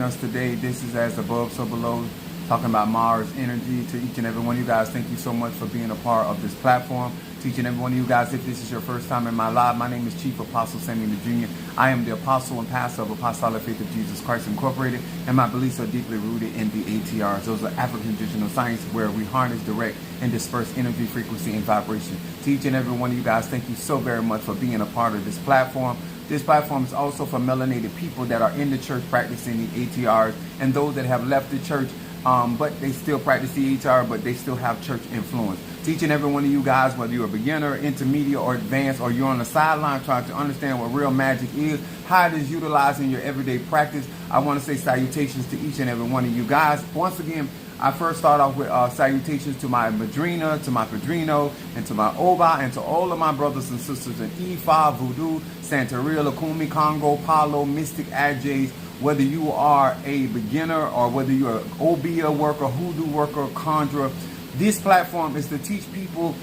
Us today. This is As Above, So Below, talking about Mars energy. To each and every one of you guys, thank you so much for being a part of this platform. To each and every one of you guys, if this is your first time in my live, my name is Chief Apostle Samuel Jr. I am the apostle and pastor of Apostolic Faith of Jesus Christ Incorporated, and my beliefs are deeply rooted in the ATRs. Those are African traditional science, where we harness, direct, and disperse energy, frequency, and vibration. To each and every one of you guys, thank you so very much for being a part of this platform. This platform is also for melanated people that are in the church practicing the ATRs, and those that have left the church, but they still practice the ATR, but they still have church influence. To each and every one of you guys, whether you're a beginner, intermediate, or advanced, or you're on the sideline trying to understand what real magic is, how it is utilized in your everyday practice, I want to say salutations to each and every one of you guys. Once again, I first start off with salutations to my madrina, to my padrino, and to my oba, and to all of my brothers and sisters in Ifa, Voodoo, Santeria, Lakumi, Congo, Palo, Mystic, Adjays. Whether you are a beginner or whether you're an Obia worker, hoodoo worker, conjurer, this platform is to teach people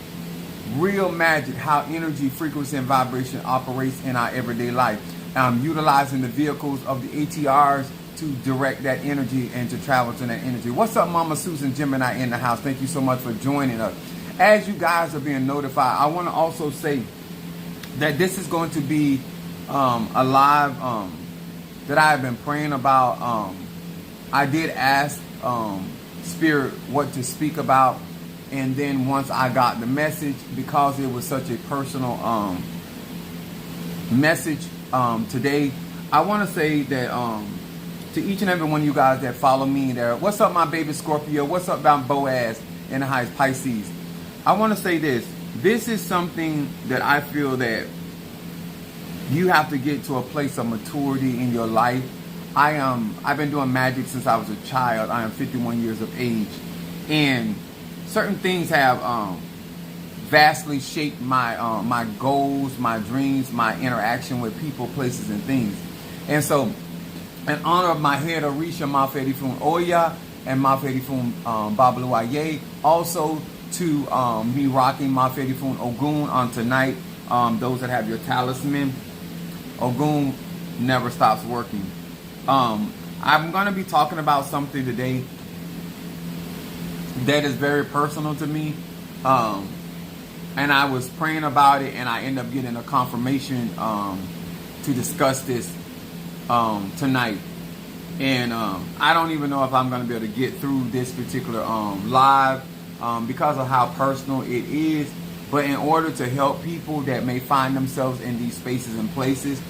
real magic, how energy, frequency, and vibration operates in our everyday life. Utilizing the vehicles of the ATRs to direct that energy and to travel to that energy. What's up, Mama Susan Gemini in the house? Thank you so much for joining us. As you guys are being notified, I want to also say that this is going to be a live that I have been praying about. I did ask Spirit what to speak about, and then once I got the message, because it was such a personal message today, I want to say that to each and every one of you guys that follow me there, what's up, my baby Scorpio? What's up, down Boaz in the highest Pisces? I want to say this. This is something that I feel that you have to get to a place of maturity in your life. I've been doing magic since I was a child. I am 51 years of age, and certain things have vastly shaped my my goals, my dreams, my interaction with people, places, and things. And so, in honor of my head Orisha Mafedifun Oya and Mafedifun Babaluaye, also to me rocking Mafedifun Ogun on tonight, those that have your talisman, Ogun never stops working. I'm going to be talking about something today that is very personal to me, and I was praying about it, and I ended up getting a confirmation to discuss this tonight. And I don't even know if I'm going to be able to get through this particular live because of how personal it is. But in order to help people that may find themselves in these spaces and places,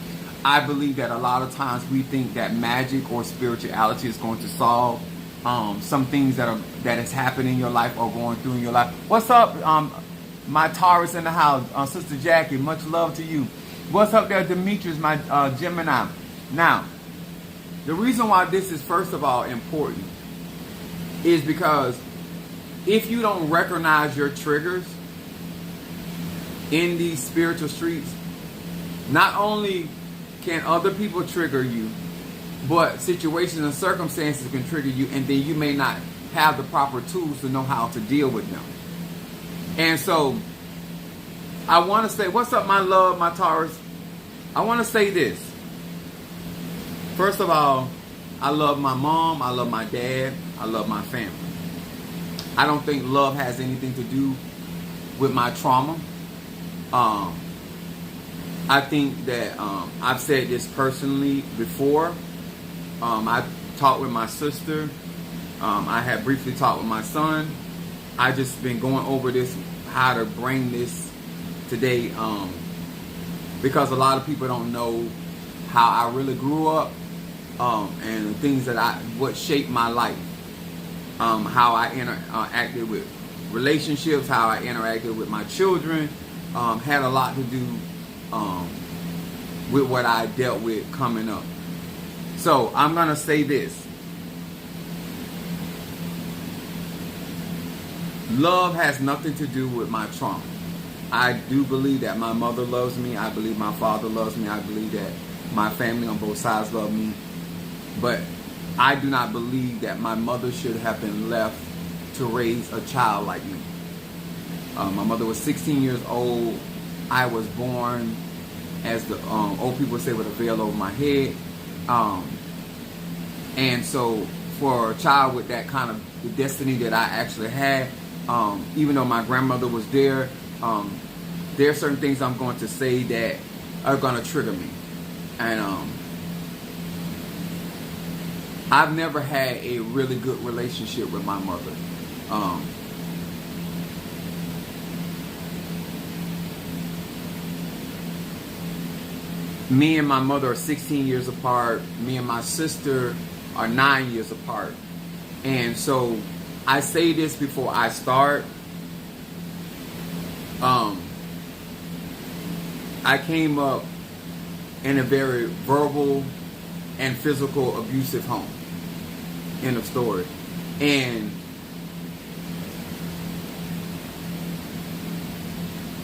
I believe that a lot of times we think that magic or spirituality is going to solve some things that has happened in your life or going through in your life. What's up, my Taurus in the house, Sister Jackie? Much love to you. What's up there, Demetrius, my Gemini? Now, the reason why this is, first of all, important is because if you don't recognize your triggers in these spiritual streets, not only can other people trigger you, but situations and circumstances can trigger you, and then you may not have the proper tools to know how to deal with them. And so, I want to say, what's up, my love, my Taurus? I want to say this. First of all, I love my mom, I love my dad, I love my family. I don't think love has anything to do with my trauma. I think that I've said this personally before. I talked with my sister. I had briefly talked with my son. I just been going over this, how to bring this today, because a lot of people don't know how I really grew up, and the things that what shaped my life, how I interacted with relationships, how I interacted with my children, had a lot to do with what I dealt with coming up. So I'm gonna say this. Love has nothing to do with my trauma. I do believe that my mother loves me. I believe my father loves me. I believe that my family on both sides love me. But I do not believe that my mother should have been left to raise a child like me. My mother was 16 years old. I was born, as the old people say, with a veil over my head. And so for a child with that kind of destiny that I actually had, even though my grandmother was there, there are certain things I'm going to say that are going to trigger me. And I've never had a really good relationship with my mother. Me and my mother are 16 years apart. Me and my sister are 9 years apart. And so I say this before I start. I came up in a very verbal and physical abusive home. End of story. And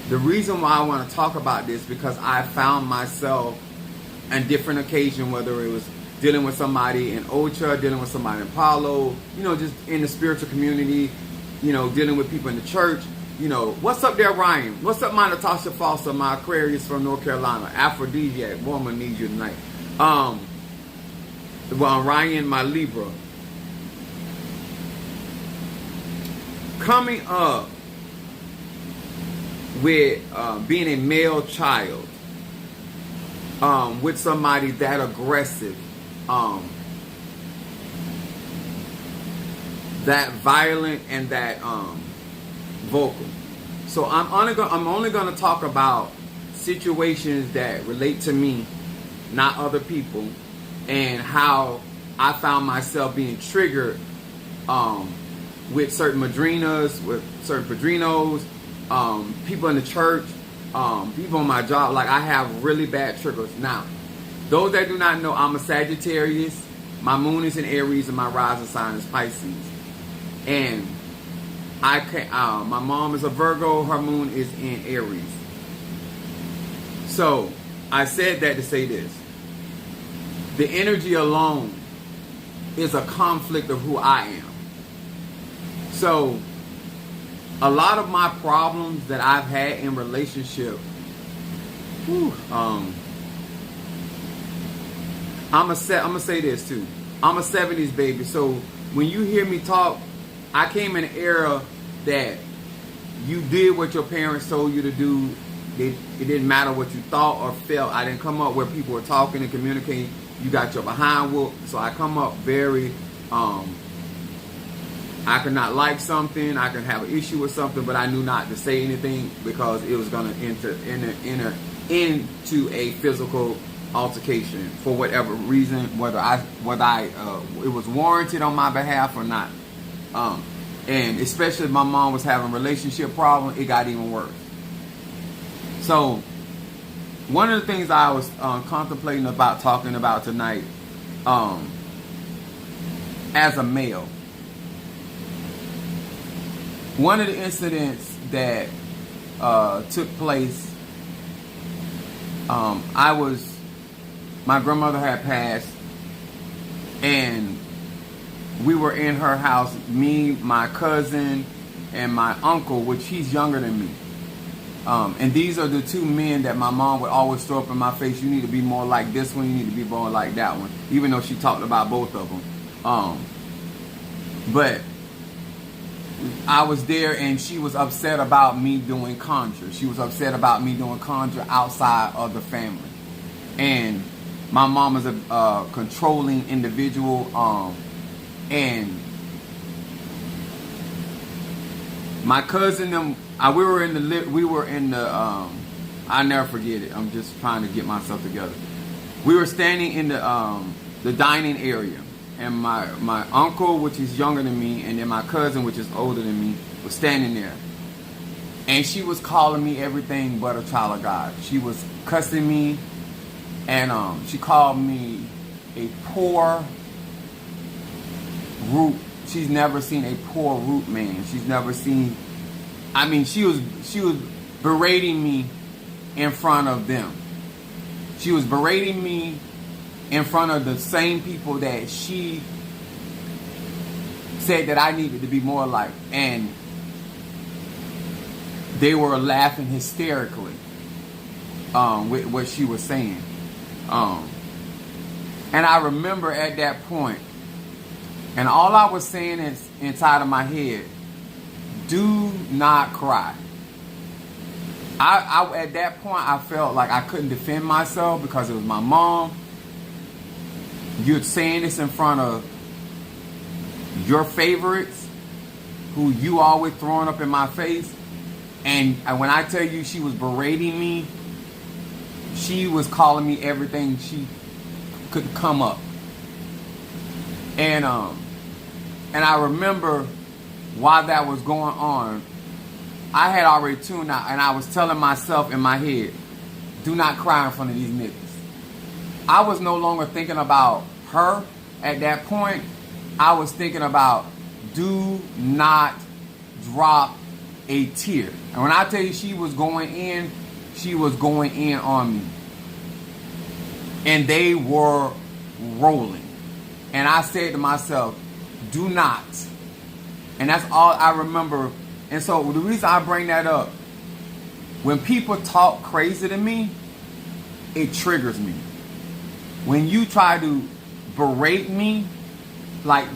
the reason why I want to talk about this, because I found myself on different occasions, whether it was dealing with somebody in Ocha, dealing with somebody in Palo, just in the spiritual community, dealing with people in the church. What's up there, Ryan? What's up, my Natasha Foster, my Aquarius from North Carolina, Aphrodisiac, woman needs you tonight. Ryan, my Libra. Coming up with being a male child, with somebody that aggressive, that violent, and that vocal. So I'm only gonna talk about situations that relate to me, not other people, and how I found myself being triggered with certain madrinas, with certain padrinos, people in the church, people on my job. Like, I have really bad triggers. Now, those that do not know, I'm a Sagittarius. My moon is in Aries and my rising sign is Pisces. And my mom is a Virgo. Her moon is in Aries. So I said that to say this. The energy alone is a conflict of who I am. So a lot of my problems that I've had in relationship, I'm gonna say this too. I'm a 70s baby, so when you hear me talk, I came in an era that you did what your parents told you to do. It didn't matter what you thought or felt. I didn't come up where people were talking and communicating. You got your behind whooped. So I come up very, I could not like something, I could have an issue with something, but I knew not to say anything because it was going to enter into a physical altercation for whatever reason, whether it was warranted on my behalf or not. And especially if my mom was having a relationship problem, it got even worse. So one of the things I was contemplating about talking about tonight, as a male, one of the incidents that took place, my grandmother had passed, and we were in her house, me, my cousin, and my uncle, which he's younger than me. And these are the two men that my mom would always throw up in my face. You need to be more like this one, you need to be more like that one, even though she talked about both of them. But I was there, and she was upset about me doing conjure. She was upset about me doing conjure outside of the family. And my mom is a controlling individual, and my cousin, we were in the I never forget it. I'm just trying to get myself together. We were standing in the dining area, and my uncle, which is younger than me, and then my cousin, which is older than me, was standing there. And she was calling me everything but a child of God. She was cussing me, and she called me a poor root. She's never seen a poor root man. She's never seen. I mean, she was berating me in front of them. She was berating me in front of the same people that she said that I needed to be more like, and they were laughing hysterically with what she was saying. And I remember at that point, And all I was saying is inside of my head, do not cry. I at that point, I felt like I couldn't defend myself because it was my mom. You're saying this in front of your favorites, who you always throwing up in my face. And when I tell you she was berating me, she was calling me everything she could come up. And I remember while that was going on, I had already tuned out, and I was telling myself in my head, do not cry in front of these niggas. I was no longer thinking about her at that point. I was thinking about, do not drop a tear. And when I tell you she was going in on me. And they were rolling. And I said to myself, do not. And that's all I remember. And so the reason I bring that up, when people talk crazy to me, it triggers me. When you try to berate me, like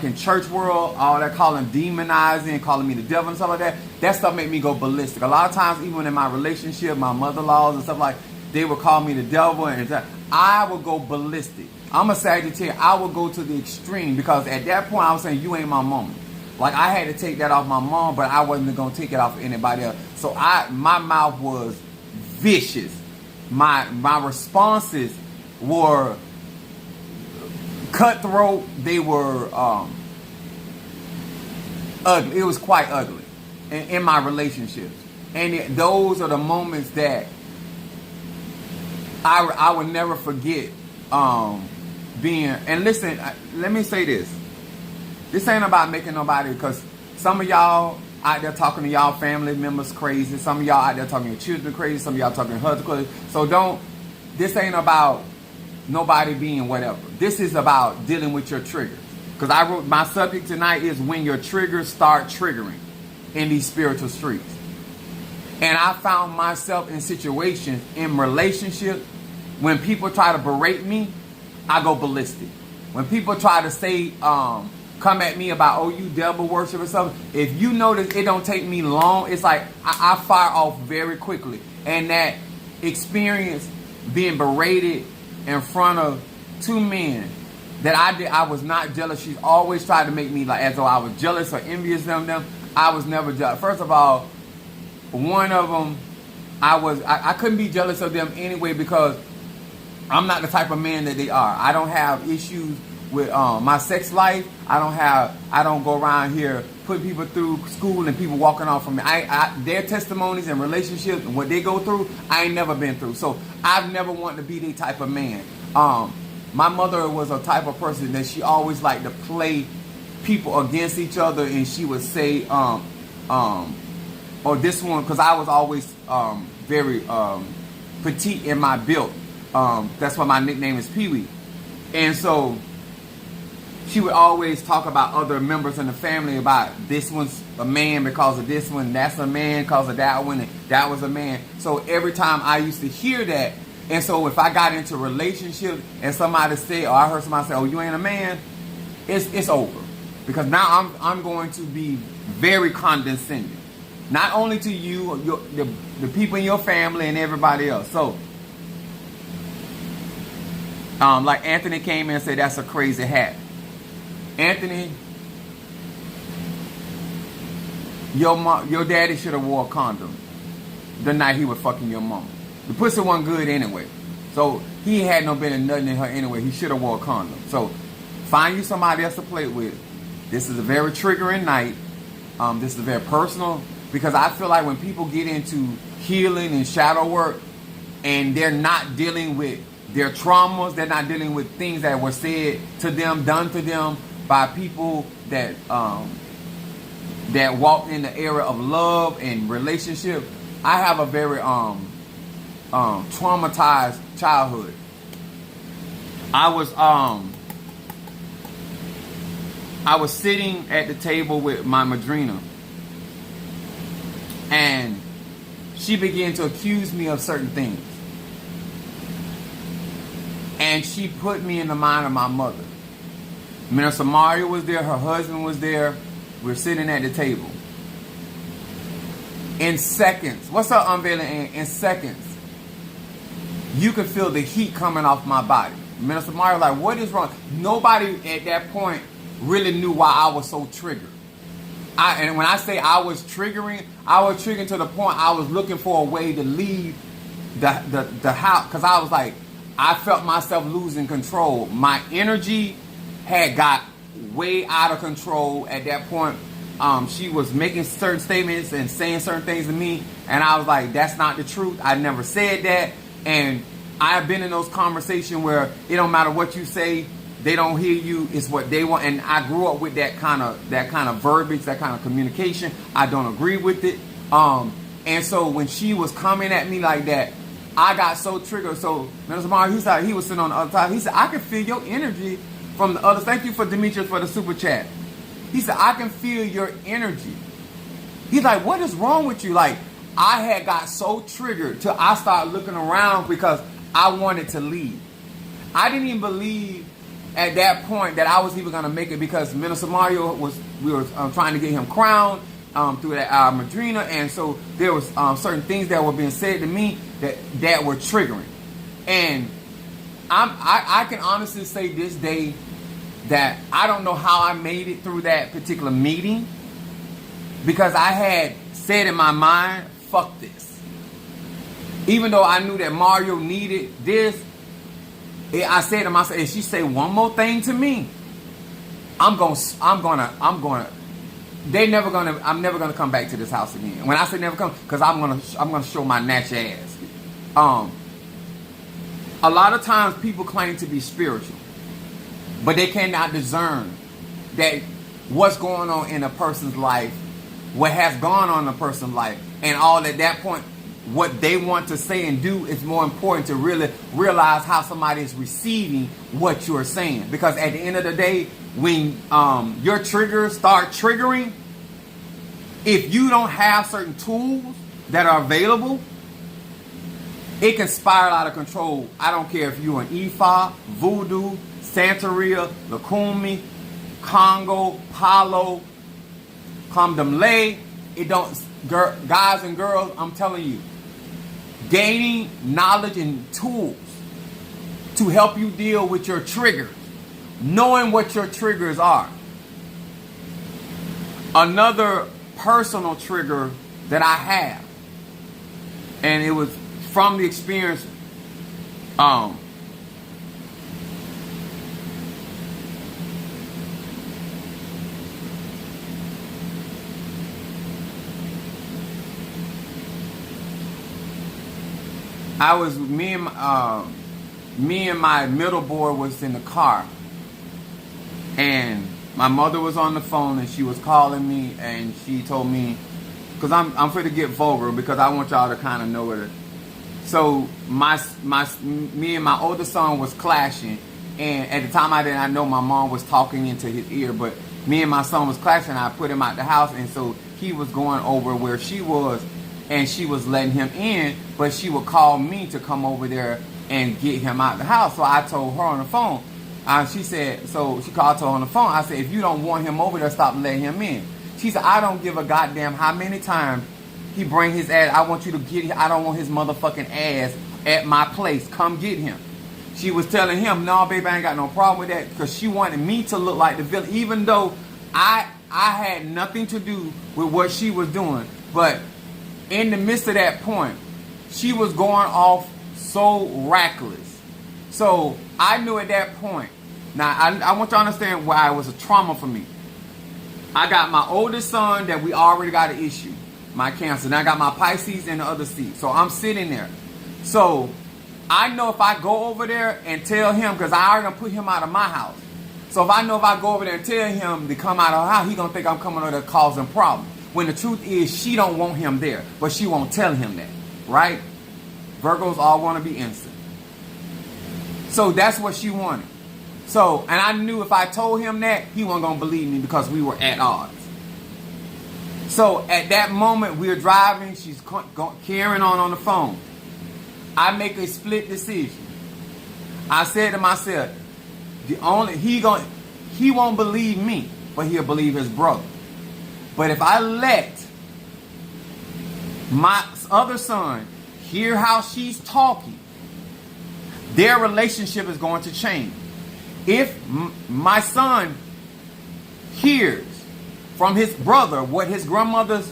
in church world, all that calling demonizing, calling me the devil and stuff like that, that stuff make me go ballistic. A lot of times, even in my relationship, my mother-in-laws and stuff like, they would call me the devil, and I would go ballistic. I'm a Sagittarius. I would go to the extreme, because at that point I was saying, you ain't my mama. Like, I had to take that off my mom, but I wasn't going to take it off anybody else. So my mouth was vicious. My responses were cutthroat. They were ugly. It was quite ugly in my relationships. And those are the moments that I would never forget being. And listen, let me say this. This ain't about making nobody, because some of y'all out there talking to y'all family members crazy. Some of y'all out there talking to your children crazy. Some of y'all talking to husbands crazy. So this ain't about nobody being whatever. This is about dealing with your triggers. Because I wrote, my subject tonight is when your triggers start triggering in these spiritual streets. And I found myself in situations, in relationships, when people try to berate me, I go ballistic. When people try to say, come at me about, oh, you devil worship or something, if you notice, it don't take me long. It's like I fire off very quickly. And that experience being berated in front of two men that I was not jealous. She's always tried to make me like as though I was jealous or envious of them. I was never jealous. First of all, one of them, I couldn't be jealous of them anyway, because I'm not the type of man that they are. I don't have issues with my sex life. I don't go around here putting people through school and people walking off from me. Their testimonies and relationships and what they go through, I ain't never been through. So I've never wanted to be that type of man. My mother was a type of person that she always liked to play people against each other, and she would say, or this one, because I was always very petite in my build. That's why my nickname is Pee-wee. And so she would always talk about other members in the family, about this one's a man because of this one, that's a man because of that one, and that was a man. So every time I used to hear that, and so if I got into a relationship and somebody said, or I heard somebody say, oh, you ain't a man, it's over. Because now I'm going to be very condescending. Not only to you, the people in your family and everybody else. So, like Anthony came in and said, that's a crazy hat. Anthony, your daddy should have wore a condom the night he was fucking your mom. The pussy wasn't good anyway. So he had no business nothing in her anyway. He should have wore a condom. So find you somebody else to play with. This is a very triggering night. This is very personal, because I feel like when people get into healing and shadow work and they're not dealing with their traumas, they're not dealing with things that were said to them, done to them by people that that walked in the era of love and relationship. I have a very traumatized childhood. I was sitting at the table with my madrina, and she began to accuse me of certain things. And she put me in the mind of my mother. Minister Mario was there. Her husband was there. We're sitting at the table. In seconds, what's up, unveiling? In seconds, you could feel the heat coming off my body. Minister Mario, like, what is wrong? Nobody at that point really knew why I was so triggered. And when I say I was triggering to the point I was looking for a way to leave the house, because I was like, I felt myself losing control. My energy had got way out of control at that point. She was making certain statements and saying certain things to me, and I was like, that's not the truth. I never said that. And I've been in those conversations where it don't matter what you say, they don't hear you. It's what they want. And I grew up with that kind of verbiage, that kind of communication. I don't agree with it. And so when she was coming at me like that, I got so triggered. So Minister Mario, he was sitting on the other side. He said, I can feel your energy from the other. Thank you for Demetrius for the super chat. He said, I can feel your energy. He's like, what is wrong with you? Like, I had got so triggered till I started looking around because I wanted to leave. I didn't even believe at that point that I was even going to make it, because Minister Mario we were trying to get him crowned through that Madrina. And so there was certain things that were being said to me that were triggering. And I can honestly say this day that I don't know how I made it through that particular meeting, because I had said in my mind, fuck this. Even though I knew that Mario needed this, I said to myself, if she say one more thing to me, I'm never gonna come back to this house again. When I say never come, because I'm gonna show my natural ass. A lot of times people claim to be spiritual, but they cannot discern that what's going on in a person's life, what has gone on in a person's life, and all at that point, what they want to say and do is more important to really realize how somebody is receiving what you're saying. Because at the end of the day, when your triggers start triggering, if you don't have certain tools that are available, it can spiral out of control. I don't care if you're an Ifa, Voodoo, Santeria, Lukumi, Congo, Palo, Kamdamle. It don't, guys and girls, I'm telling you, gaining knowledge and tools to help you deal with your triggers, knowing what your triggers are. Another personal trigger that I have, and it was from the experience, me and my middle boy was in the car, and my mother was on the phone, and she was calling me, and she told me, because I'm free to get vulgar because I want y'all to kind of know it. So me and my older son was clashing, and at the time I know my mom was talking into his ear, but me and my son was clashing. I put him out the house, and so he was going over where she was, and she was letting him in, but she would call me to come over there and get him out the house. So I told her on the phone. She said, so she called her on the phone. I said, if you don't want him over there, stop letting him in. She said, I don't give a goddamn how many times he bring his ass. I want you to get him. I don't want his motherfucking ass at my place. Come get him. She was telling him, no, baby, I ain't got no problem with that, because she wanted me to look like the villain, even though I had nothing to do with what she was doing. But in the midst of that point, she was going off so reckless. So I knew at that point. Now, I want you to understand why it was a trauma for me. I got my oldest son that we already got an issue, my Cancer. And I got my Pisces in the other seat. So I'm sitting there. So I know if I go over there and tell him, because I already put him out of my house. So if I know if I go over there and tell him to come out of her house, he's going to think I'm coming over there causing problems. When the truth is, she don't want him there, but she won't tell him that, right? Virgos all want to be innocent. So that's what she wanted. So, and I knew if I told him that, he wasn't going to believe me because we were at odds. So at that moment, we were driving, she's carrying on the phone. I make a split decision. I said to myself, he he won't believe me, but he'll believe his brother. But if I let my other son hear how she's talking, their relationship is going to change. If my son hears from his brother what his grandmother's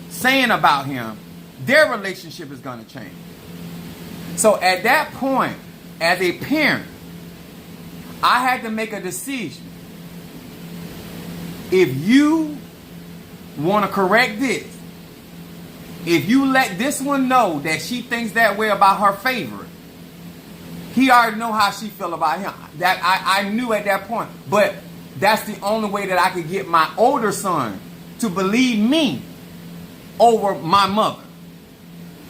saying about him, their relationship is going to change. So at that point, as a parent, I had to make a decision. If you want to correct this, if you let this one know that she thinks that way about her favorite, he already know how she feel about him. That I knew at that point. But that's the only way that I could get my older son to believe me over my mother.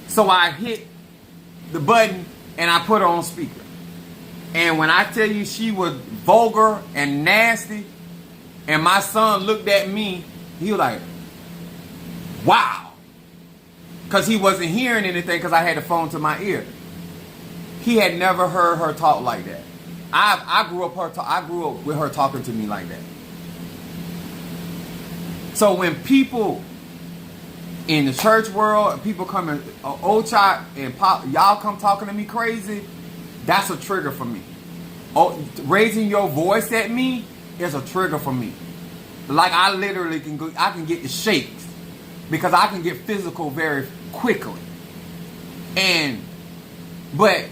So I hit the button and I put her on speaker. And when I tell you she was vulgar and nasty, and my son looked at me, he was like, wow. Because he wasn't hearing anything because I had the phone to my ear. He had never heard her talk like that. I grew up with her talking to me like that. So when people in the church world, people come in, old child and pop, y'all come talking to me crazy, that's a trigger for me. Raising your voice at me is a trigger for me. Like I literally I can get the shakes because I can get physical very quickly. But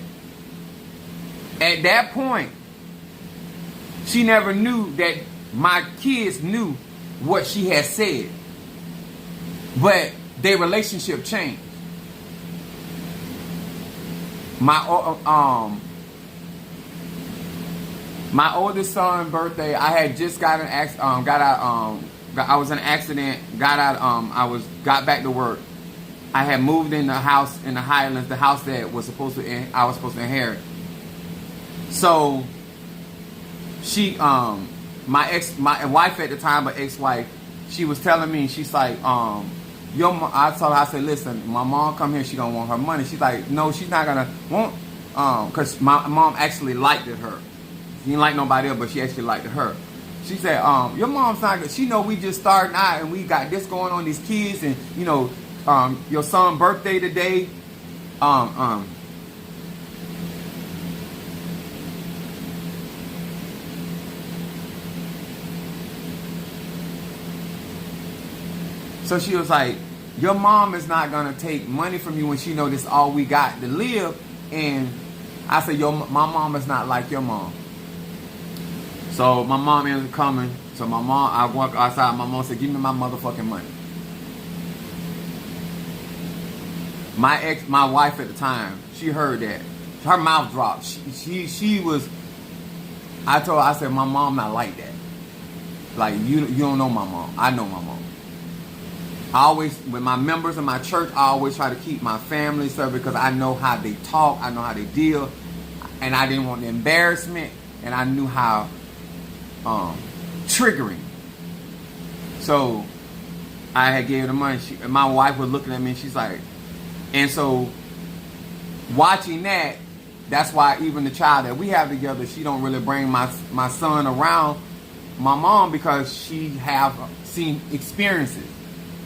at that point, she never knew that my kids knew what she had said. But their relationship changed. My oldest son's birthday, I had just got I was in an accident, got back to work. I had moved in the house in the Highlands, the house that I was supposed to inherit. So she, my wife at the time, but ex-wife, she was telling me, she's like, I told her, I said, listen, my mom come here, she gonna want her money. She's like, no, she's not gonna want, cause my mom actually liked her. She didn't like nobody else, but she actually liked her. She said, your mom's not good. She know we just starting out and we got this going on, these kids, and you know, your son's birthday today. So she was like, your mom is not going to take money from you when she know this all we got to live. And I said, my mom is not like your mom. So my mom ended up coming. So I walked outside. My mom said, give me my motherfucking money. My wife at the time, she heard that. Her mouth dropped. She was, I told her, I said, my mom not like that. Like, you don't know my mom. I know my mom. I always, with my members in my church, I always try to keep my family served because I know how they talk, I know how they deal, and I didn't want the embarrassment, and I knew how triggering. So I had gave her the money. My wife was looking at me, and she's like, and so watching that, that's why even the child that we have together, she don't really bring my son around my mom because she have seen experiences.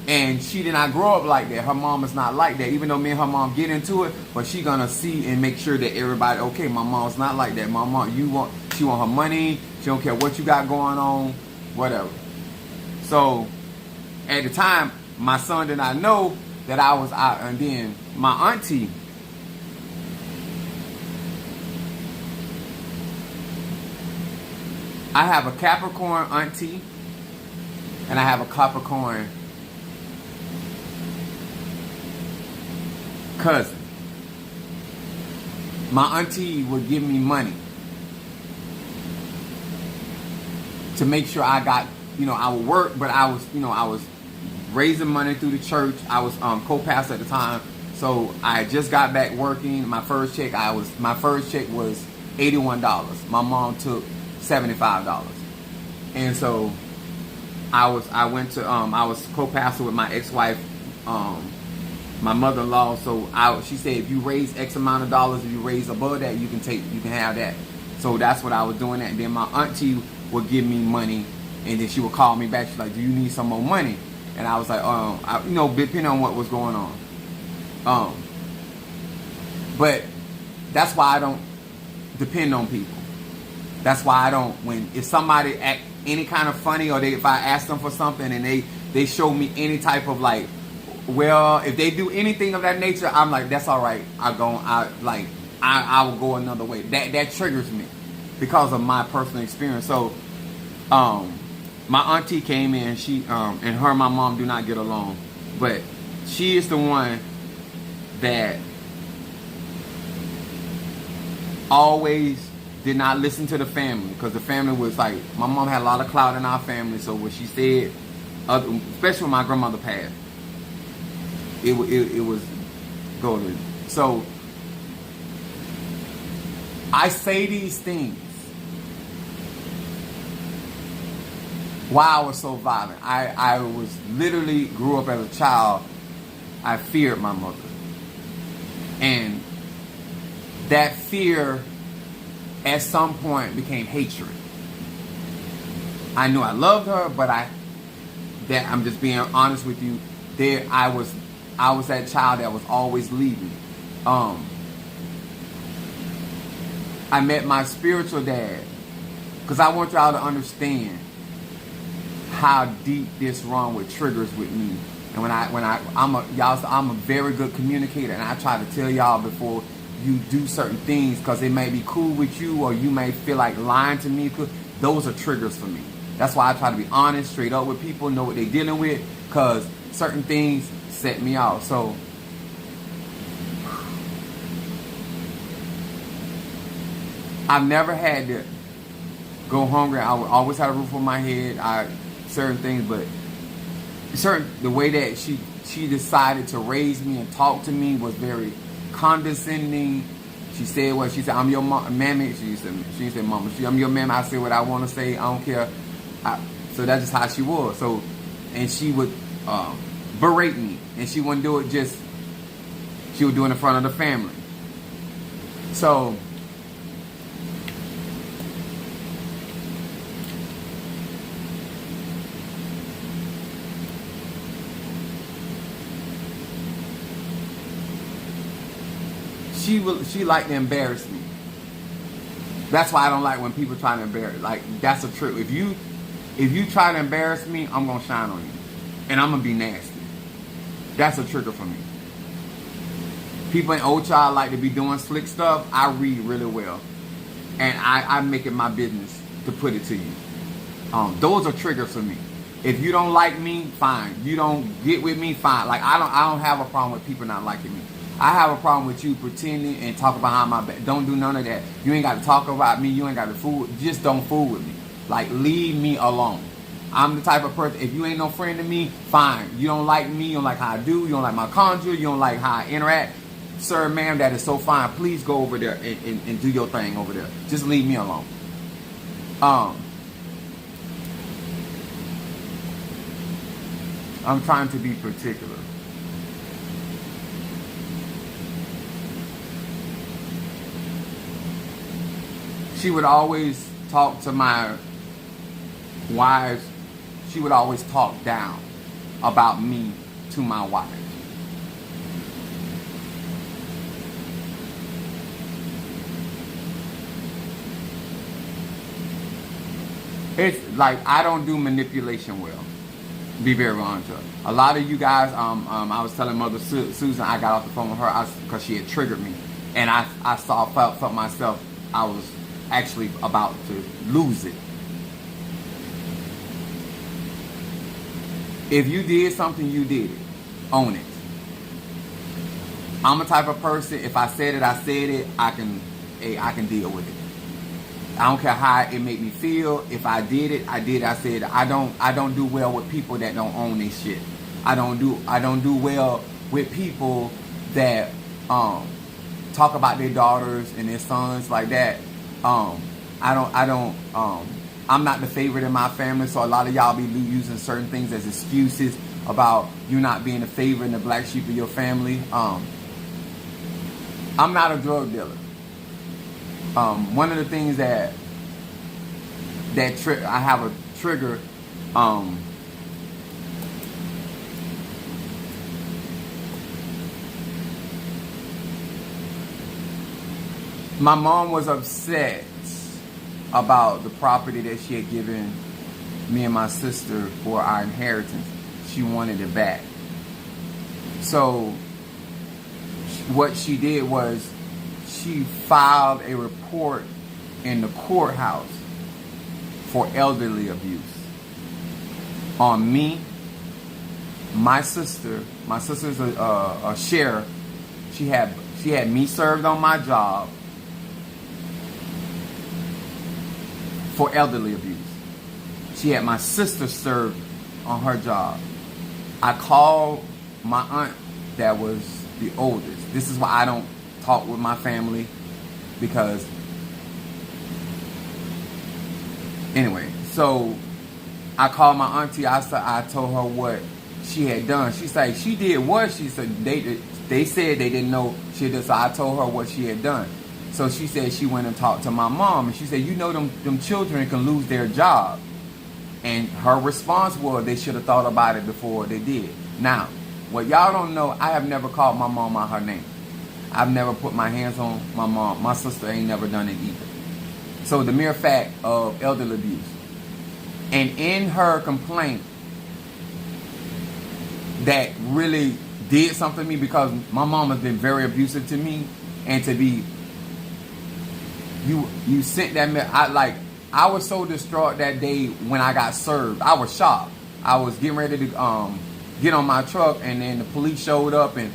And she did not grow up like that. Her mom is not like that. Even though me and her mom get into it, but she gonna see and make sure that everybody, okay, my mom's not like that. My mom, she want her money. She don't care what you got going on, whatever. So at the time, my son did not know that I was out. And then my auntie, I have a Capricorn auntie, and I have a Capricorn cousin. My auntie would give me money to make sure I got, I would work, but I was raising money through the church. I was co-pastor at the time, so I just got back working. My first check was $81. My mom took $75, and so I was co-pastor with my ex-wife. My mother-in-law, so she said if you raise X amount of dollars, if you raise above that, you can have that. So that's what I was doing. And then my auntie would give me money, and then she would call me back. She's like, "Do you need some more money?" And I was like, depending on what was going on. But that's why I don't depend on people. That's why I don't, if somebody act any kind of funny, or if I ask them for something and they show me any type of like, well, if they do anything of that nature, I'm like, that's all right. I will go another way. That triggers me because of my personal experience. So, my auntie came in. She and her and my mom do not get along, but she is the one that always did not listen to the family, because the family was like, my mom had a lot of clout in our family. So what she said, especially when my grandmother passed, it was golden. So I say these things why I was so violent. I was literally grew up as a child. I feared my mother. And that fear at some point became hatred. I knew I loved her, but I'm just being honest with you. I was that child that was always leaving. I met my spiritual dad, because I want y'all to understand how deep this run with triggers with me. And I'm a very good communicator, and I try to tell y'all before you do certain things, because it may be cool with you, or you may feel like lying to me. Those are triggers for me. That's why I try to be honest, straight up with people, know what they're dealing with, because certain things set me off. So I've never had to go hungry. I always had a roof over my head. Certain things, but the way that she decided to raise me and talk to me was very condescending. She said what she said. I'm your mammy. She said, "Mama, I'm your mammy. I say what I want to say. I don't care." So that's just how she was. So, and she would berate me, and she wouldn't do it she would do it in front of the family. So she liked to embarrass me. That's why I don't like when people try to embarrass. Like, that's a trick. If you try to embarrass me, I'm gonna shine on you, and I'm gonna be nasty. That's a trigger for me. People in Ocha like to be doing slick stuff. I read really well, and I make it my business to put it to you. Those are triggers for me. If you don't like me, fine. You don't get with me, fine. Like, I don't have a problem with people not liking me. I have a problem with you pretending and talking behind my back. Don't do none of that. You ain't got to talk about me. You ain't got to fool. Just don't fool with me. Like, leave me alone. I'm the type of person, if you ain't no friend to me, fine. You don't like me. You don't like how I do. You don't like my conjure. You don't like how I interact. Sir, ma'am, that is so fine. Please go over there and do your thing over there. Just leave me alone. I'm trying to be particular. She would always talk to my wives. She would always talk down about me to my wife. It's like, I don't do manipulation well. Be very honest. A lot of you guys, I was telling Mother Susan, I got off the phone with her because she had triggered me, and I felt myself, I was actually about to lose it. If you did something, you did it. Own it. I'm a type of person, if I said it, I said it. I can deal with it. I don't care how it made me feel. If I did it, I did it. I said it. I don't do well with people that don't own their shit. I don't do well with people that talk about their daughters and their sons like that. I'm not the favorite in my family, so a lot of y'all be using certain things as excuses about you not being the favorite and the black sheep of your family. I'm not a drug dealer. One of the things that I have a trigger. My mom was upset about the property that she had given me and my sister for our inheritance. She wanted it back. So what she did was she filed a report in the courthouse for elderly abuse on me, my sister. My sister's a sheriff. She had me served on my job for elderly abuse. She had my sister served on her job. I called my aunt that was the oldest. This is why I don't talk with my family, because anyway, so I called my auntie. I told her what she had done. She said she did what? She said they said they didn't know she did. So I told her what she had done. So she said she went and talked to my mom, and she said, you know, them children can lose their job. And her response was they should have thought about it before they did. Now, what y'all don't know, I have never called my mom out her name. I've never put my hands on my mom. My sister ain't never done it either. So the mere fact of elderly abuse. And in her complaint, that really did something to me, because my mom has been very abusive to me, and to be you sent that I was so distraught that day when I got served. I was shocked. I was getting ready to get on my truck, and then the police showed up, and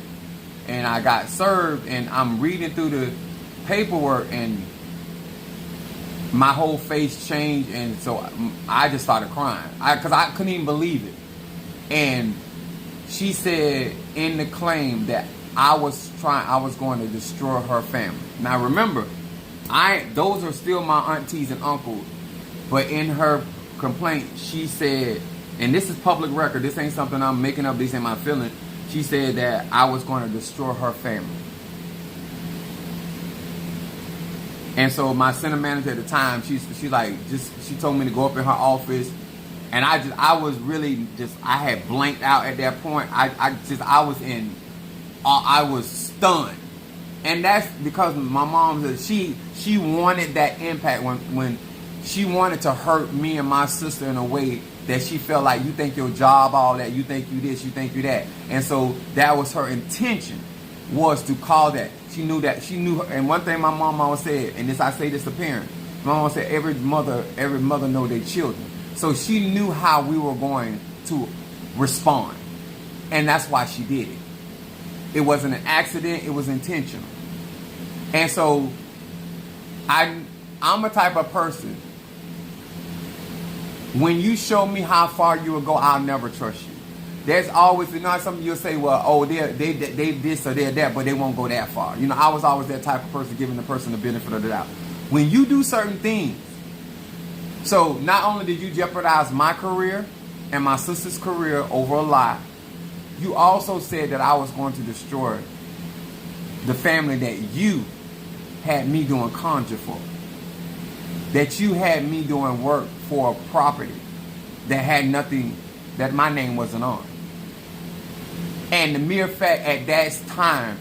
I got served, and I'm reading through the paperwork, and my whole face changed, and so I just started crying because I couldn't even believe it. And she said in the claim that I was going to destroy her family. Now remember, those are still my aunties and uncles, but in her complaint she said, and this is public record, this ain't something I'm making up, these ain't my feelings. She said that I was going to destroy her family. And so my center manager at the time, she told me to go up in her office, and I was really I had blanked out at that point. I was stunned. And that's because my mom, she wanted that impact when she wanted to hurt me and my sister in a way that she felt like, you think your job, all that, you think you this, you think you that. And so that was her intention, was to call that. She knew, and one thing my mom always said, and I say this to parents, my mom said every mother know their children. So she knew how we were going to respond. And that's why she did it. It wasn't an accident, it was intentional. And so I'm a type of person, when you show me how far you will go, I'll never trust you. There's always, something you'll say, well, oh, they this or they're that, but they won't go that far. I was always that type of person, giving the person the benefit of the doubt. When you do certain things, so not only did you jeopardize my career and my sister's career over a lie, you also said that I was going to destroy the family that you had me doing conjure for. That you had me doing work for a property that had nothing, that my name wasn't on. And the mere fact at that time,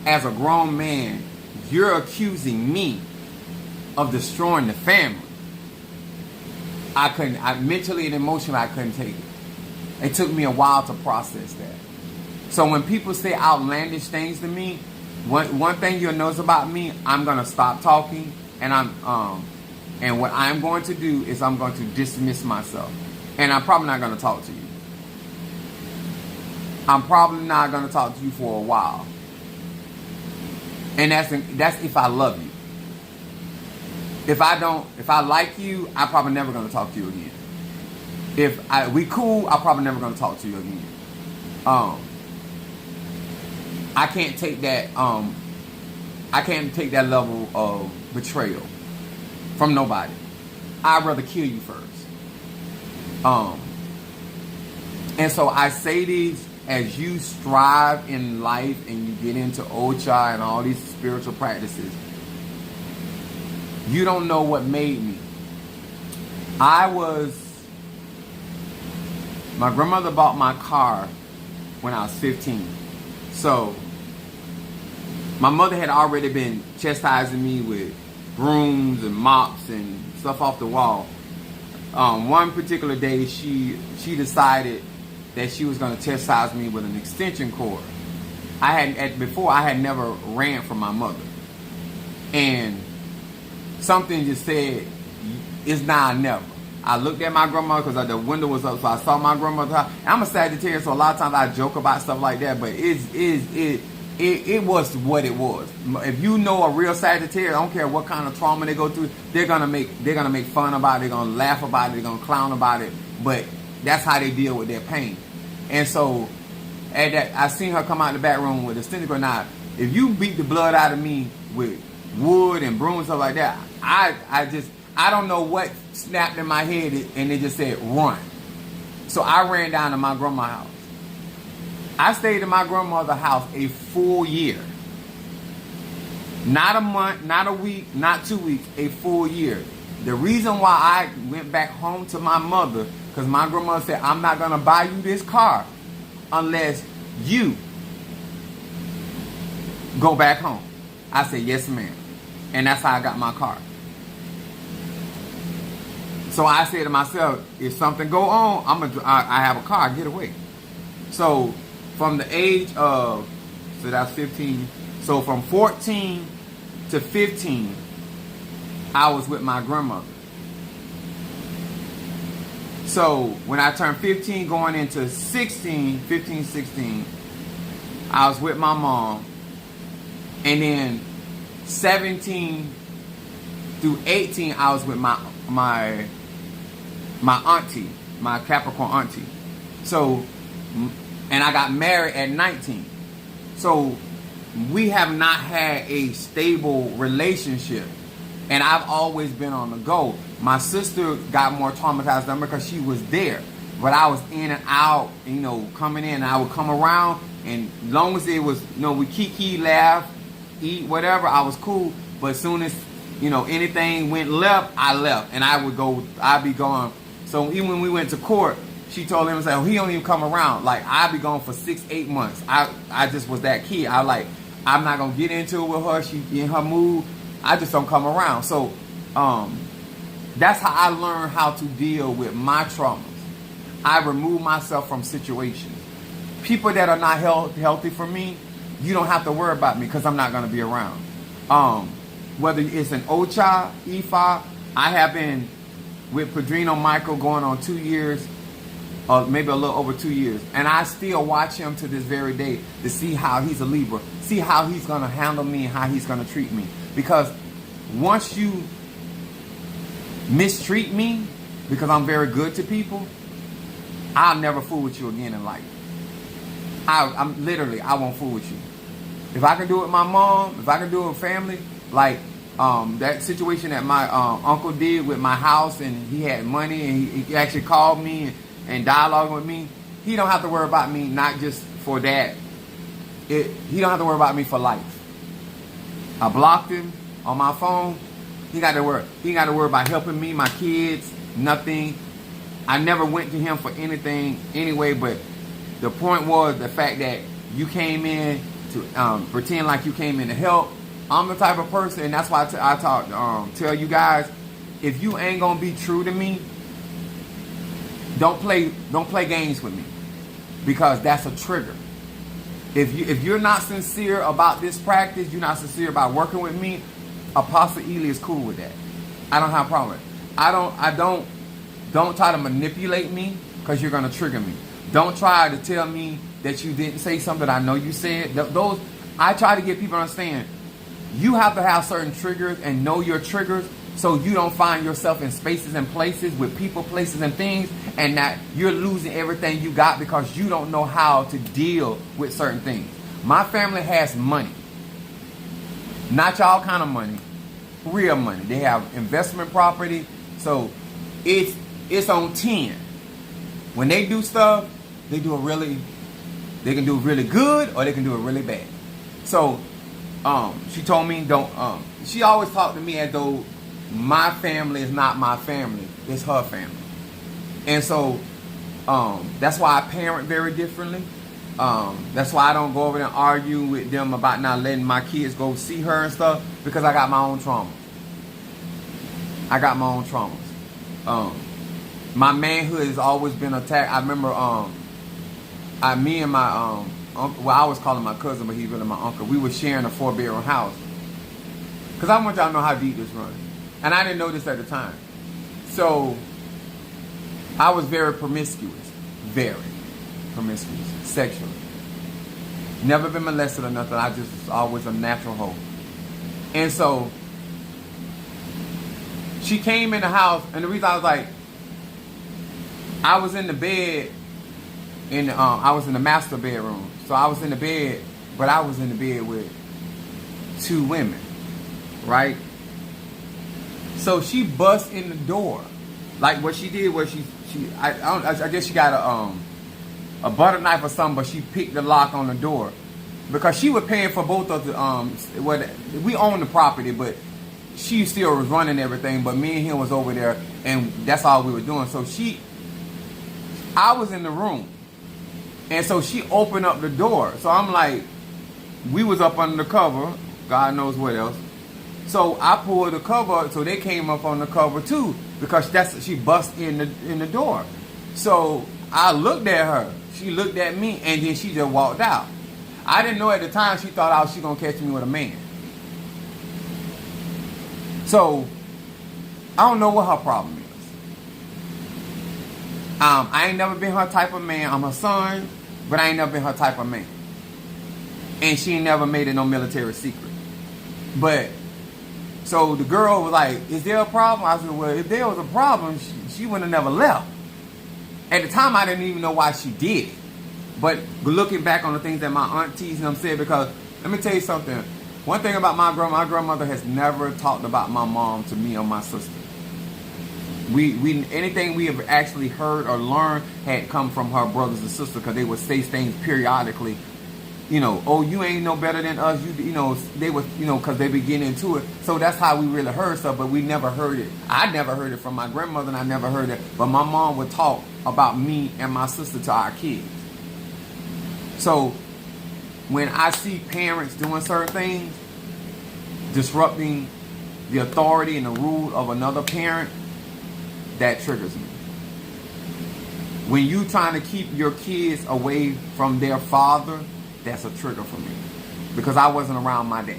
as a grown man, you're accusing me of destroying the family. Mentally and emotionally, I couldn't take it. It took me a while to process that. So when people say outlandish things to me, one thing you'll notice about me, I'm gonna stop talking, and and what I'm going to do is I'm going to dismiss myself, and I'm probably not gonna talk to you. I'm probably not gonna talk to you for a while, and that's if I love you. If I like you, I'm probably never gonna talk to you again. If we cool, I'm probably never gonna talk to you again. I can't take that. I can't take that level of betrayal from nobody. I'd rather kill you first. And so I say these as you strive in life and you get into Ocha and all these spiritual practices. You don't know what made me. My grandmother bought my car when I was 15. So my mother had already been chastising me with brooms and mops and stuff off the wall. One particular day, she decided that she was going to chastise me with an extension cord. I had never ran from my mother, and something just said, "It's now or never." I looked at my grandmother because the window was up, so I saw my grandmother's house. I'm a Sagittarius, so a lot of times I joke about stuff like that, but it was what it was. If you know a real Sagittarius, I don't care what kind of trauma they go through, they're gonna make fun about it, they're gonna laugh about it, they're gonna clown about it, but that's how they deal with their pain. And so at that, I seen her come out the back room with a extended cord. Now, if you beat the blood out of me with wood and broom and stuff like that, I don't know what snapped in my head and it just said run. So I ran down to my grandma's house. I stayed in my grandmother's house a full year. Not a month, not a week, not 2 weeks, a full year. The reason why I went back home to my mother, because my grandmother said, "I'm not going to buy you this car unless you go back home." I said, "Yes, ma'am." And that's how I got my car. So I said to myself, if something go on, I have a car, get away. So from the age of, so that's 15. So from 14 to 15, I was with my grandmother. So when I turned 15, going into 16, I was with my mom. And then 17 through 18, I was with my auntie, my Capricorn auntie. So, and I got married at 19. So we have not had a stable relationship. And I've always been on the go. My sister got more traumatized than me because she was there. But I was in and out, coming in. And I would come around, and long as it was, we kiki, laugh, eat, whatever, I was cool. But as soon as, anything went left, I left. And I'd be gone. So even when we went to court, she told him, he don't even come around. Like, I'd be gone for 6-8 months. I just was that kid. I'm not going to get into it with her. She in her mood. I just don't come around. So that's how I learned how to deal with my traumas. I remove myself from situations. People that are not healthy for me, you don't have to worry about me because I'm not going to be around. Whether it's an Ocha, Ifa, I have been with Padrino Michael going on 2 years, maybe a little over 2 years. And I still watch him to this very day to see how he's a Libra. See how he's going to handle me and how he's going to treat me. Because once you mistreat me, because I'm very good to people, I'll never fool with you again in life. I won't fool with you. If I can do it with my mom, if I can do it with family, like that situation that my uncle did with my house, and he had money, and he actually called me and dialogued with me. He don't have to worry about me, not just for that. He don't have to worry about me for life. I blocked him on my phone. He got to worry about helping me, my kids, nothing. I never went to him for anything anyway, but the point was the fact that you came in to pretend like you came in to help. I'm the type of person, and that's why I tell you guys, if you ain't gonna be true to me, don't play games with me, because that's a trigger. If you're not sincere about this practice, you're not sincere about working with me, Apostle Ely is cool with that. I don't have a problem with it. Don't try to manipulate me, because you're gonna trigger me. Don't try to tell me that you didn't say something I know you said. I try to get people to understand. You have to have certain triggers and know your triggers, so you don't find yourself in spaces and places with people, places, and things, and that you're losing everything you got because you don't know how to deal with certain things. My family has money. Not y'all kind of money. Real money. They have investment property. So it's on 10. When they do stuff, they can do it really good, or they can do it really bad. So she told me she always talked to me as though my family is not my family. It's her family. And so that's why I parent very differently. That's why I don't go over there and argue with them about not letting my kids go see her and stuff, because I got my own trauma. I got my own traumas. My manhood has always been attacked. I remember me and my uncle, well, I was calling my cousin, but he's really my uncle. We were sharing a 4-bedroom house. Because I want y'all to know how deep this runs. And I didn't know this at the time. So I was very promiscuous. Very promiscuous. Sexually. Never been molested or nothing. I just was always a natural hoe. And so she came in the house, and the reason I was like, I was in the bed, I was in the master bedroom. So I was in the bed, but I was in the bed with 2 women, right? So she bust in the door. Like what she did was I guess she got a butter knife or something, but she picked the lock on the door. Because she was paying for both of the, we own the property, but she still was running everything, but me and him was over there, and that's all we were doing. So I was in the room, and so she opened up the door. So I'm like, we was up under the cover, God knows what else. So I pulled the cover, so they came up on the cover too, because she bust in the door. So I looked at her, she looked at me, and then she just walked out. I didn't know at the time she thought she gonna catch me with a man. So I don't know what her problem is. I ain't never been her type of man. I'm her son, but I ain't never been her type of man. And she ain't never made it no military secret. But so the girl was like, "Is there a problem?" I said, "Well, if there was a problem, she would have never left." At the time, I didn't even know why she did it. But looking back on the things that my aunties and them said, because let me tell you something. One thing about my grandmother has never talked about my mom to me or my sister. We anything we have actually heard or learned had come from her brothers and sisters, because they would say things periodically. You know, oh, you ain't no better than us. You know, they was, because they be getting into it. So that's how we really heard stuff, but we never heard it. I never heard it from my grandmother, and I never heard it. But my mom would talk about me and my sister to our kids. So when I see parents doing certain things, disrupting the authority and the rule of another parent, that triggers me. When you trying to keep your kids away from their father, that's a trigger for me. Because I wasn't around my dad.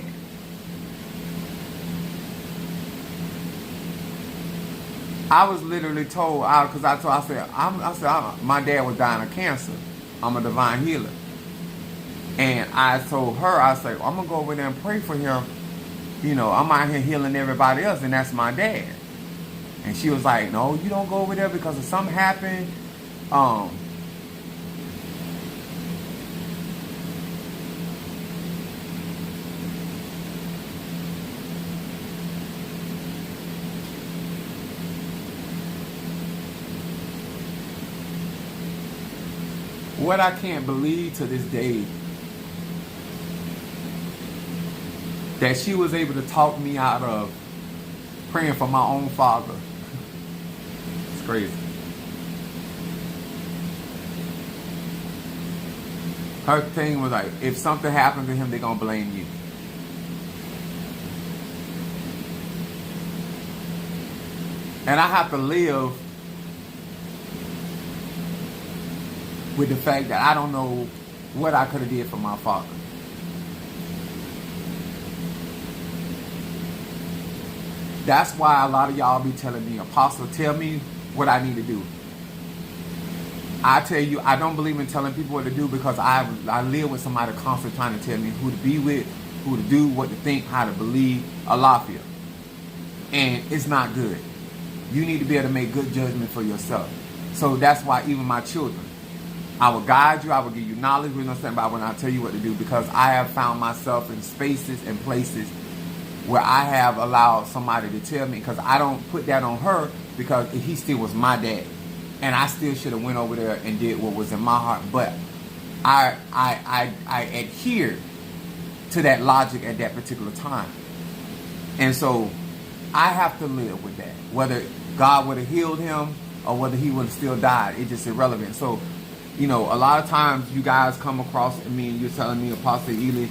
I was literally told, I said, my dad was dying of cancer. I'm a divine healer. And I told her, I said, I'm going to go over there and pray for him. I'm out here healing everybody else, and that's my dad. And she was like, no, you don't go over there, because if something happened, what I can't believe to this day, that she was able to talk me out of praying for my own father. It's crazy. Her thing was like, if something happened to him, they're going to blame you. And I have to live with the fact that I don't know what I could have did for my father. That's why a lot of y'all be telling me, Apostle, tell me what I need to do. I tell you, I don't believe in telling people what to do, because I live with somebody constantly trying to tell me who to be with, who to do, what to think, how to believe, a lot of. And it's not good. You need to be able to make good judgment for yourself. So that's why even my children, I will guide you, I will give you knowledge, we understand about when I tell you what to do, because I have found myself in spaces and places where I have allowed somebody to tell me, because I don't put that on her, because he still was my dad. And I still should have went over there and did what was in my heart. But I adhered to that logic at that particular time. And so I have to live with that. Whether God would have healed him or whether he would have still died, it's just irrelevant. So, you know, a lot of times you guys come across me and you're telling me, Apostle Ely,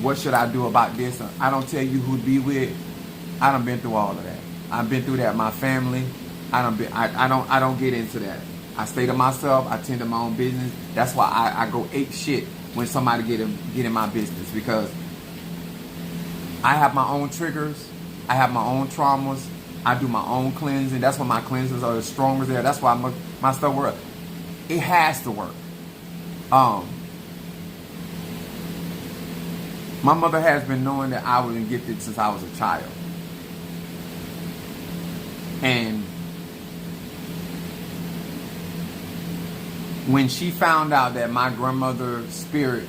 what should I do about this? I don't tell you who to be with. I done been through all of that. I've been through that. My family. I don't get into that. I stay to myself. I tend to my own business. That's why I go ape shit when somebody get in my business, because I have my own triggers. I have my own traumas. I do my own cleansing. That's why my cleansers are as strong as they are. That's why my stuff works. It has to work. My mother has been knowing that I was gifted since I was a child. And when she found out that my grandmother's spirit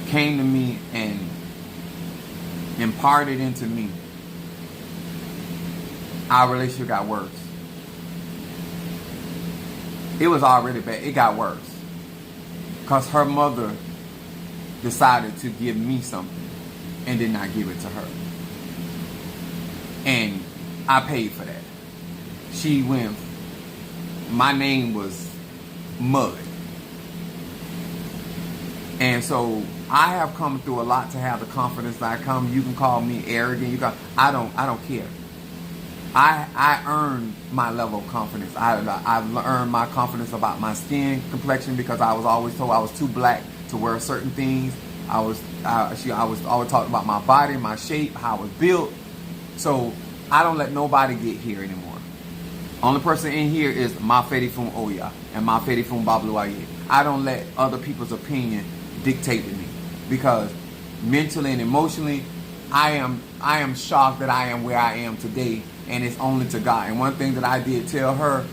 came to me and imparted into me, our relationship got worse. It was already bad. It got worse. Because her mother decided to give me something and did not give it to her. And I paid for that. She went, my name was Mud. And so I have come through a lot to have the confidence that I come. You can call me arrogant. I don't care. I earned my level of confidence. I've earned my confidence about my skin complexion, because I was always told I was too black to wear certain things. I was always talking about my body, my shape, how I was built. So I don't let nobody get here anymore. Only person in here is Mafedi Fun Oya and Mafedi Fun Babluaye. I don't let other people's opinion dictate to me, because mentally and emotionally, I am shocked that I am where I am today, and it's only to God. And one thing that I did tell her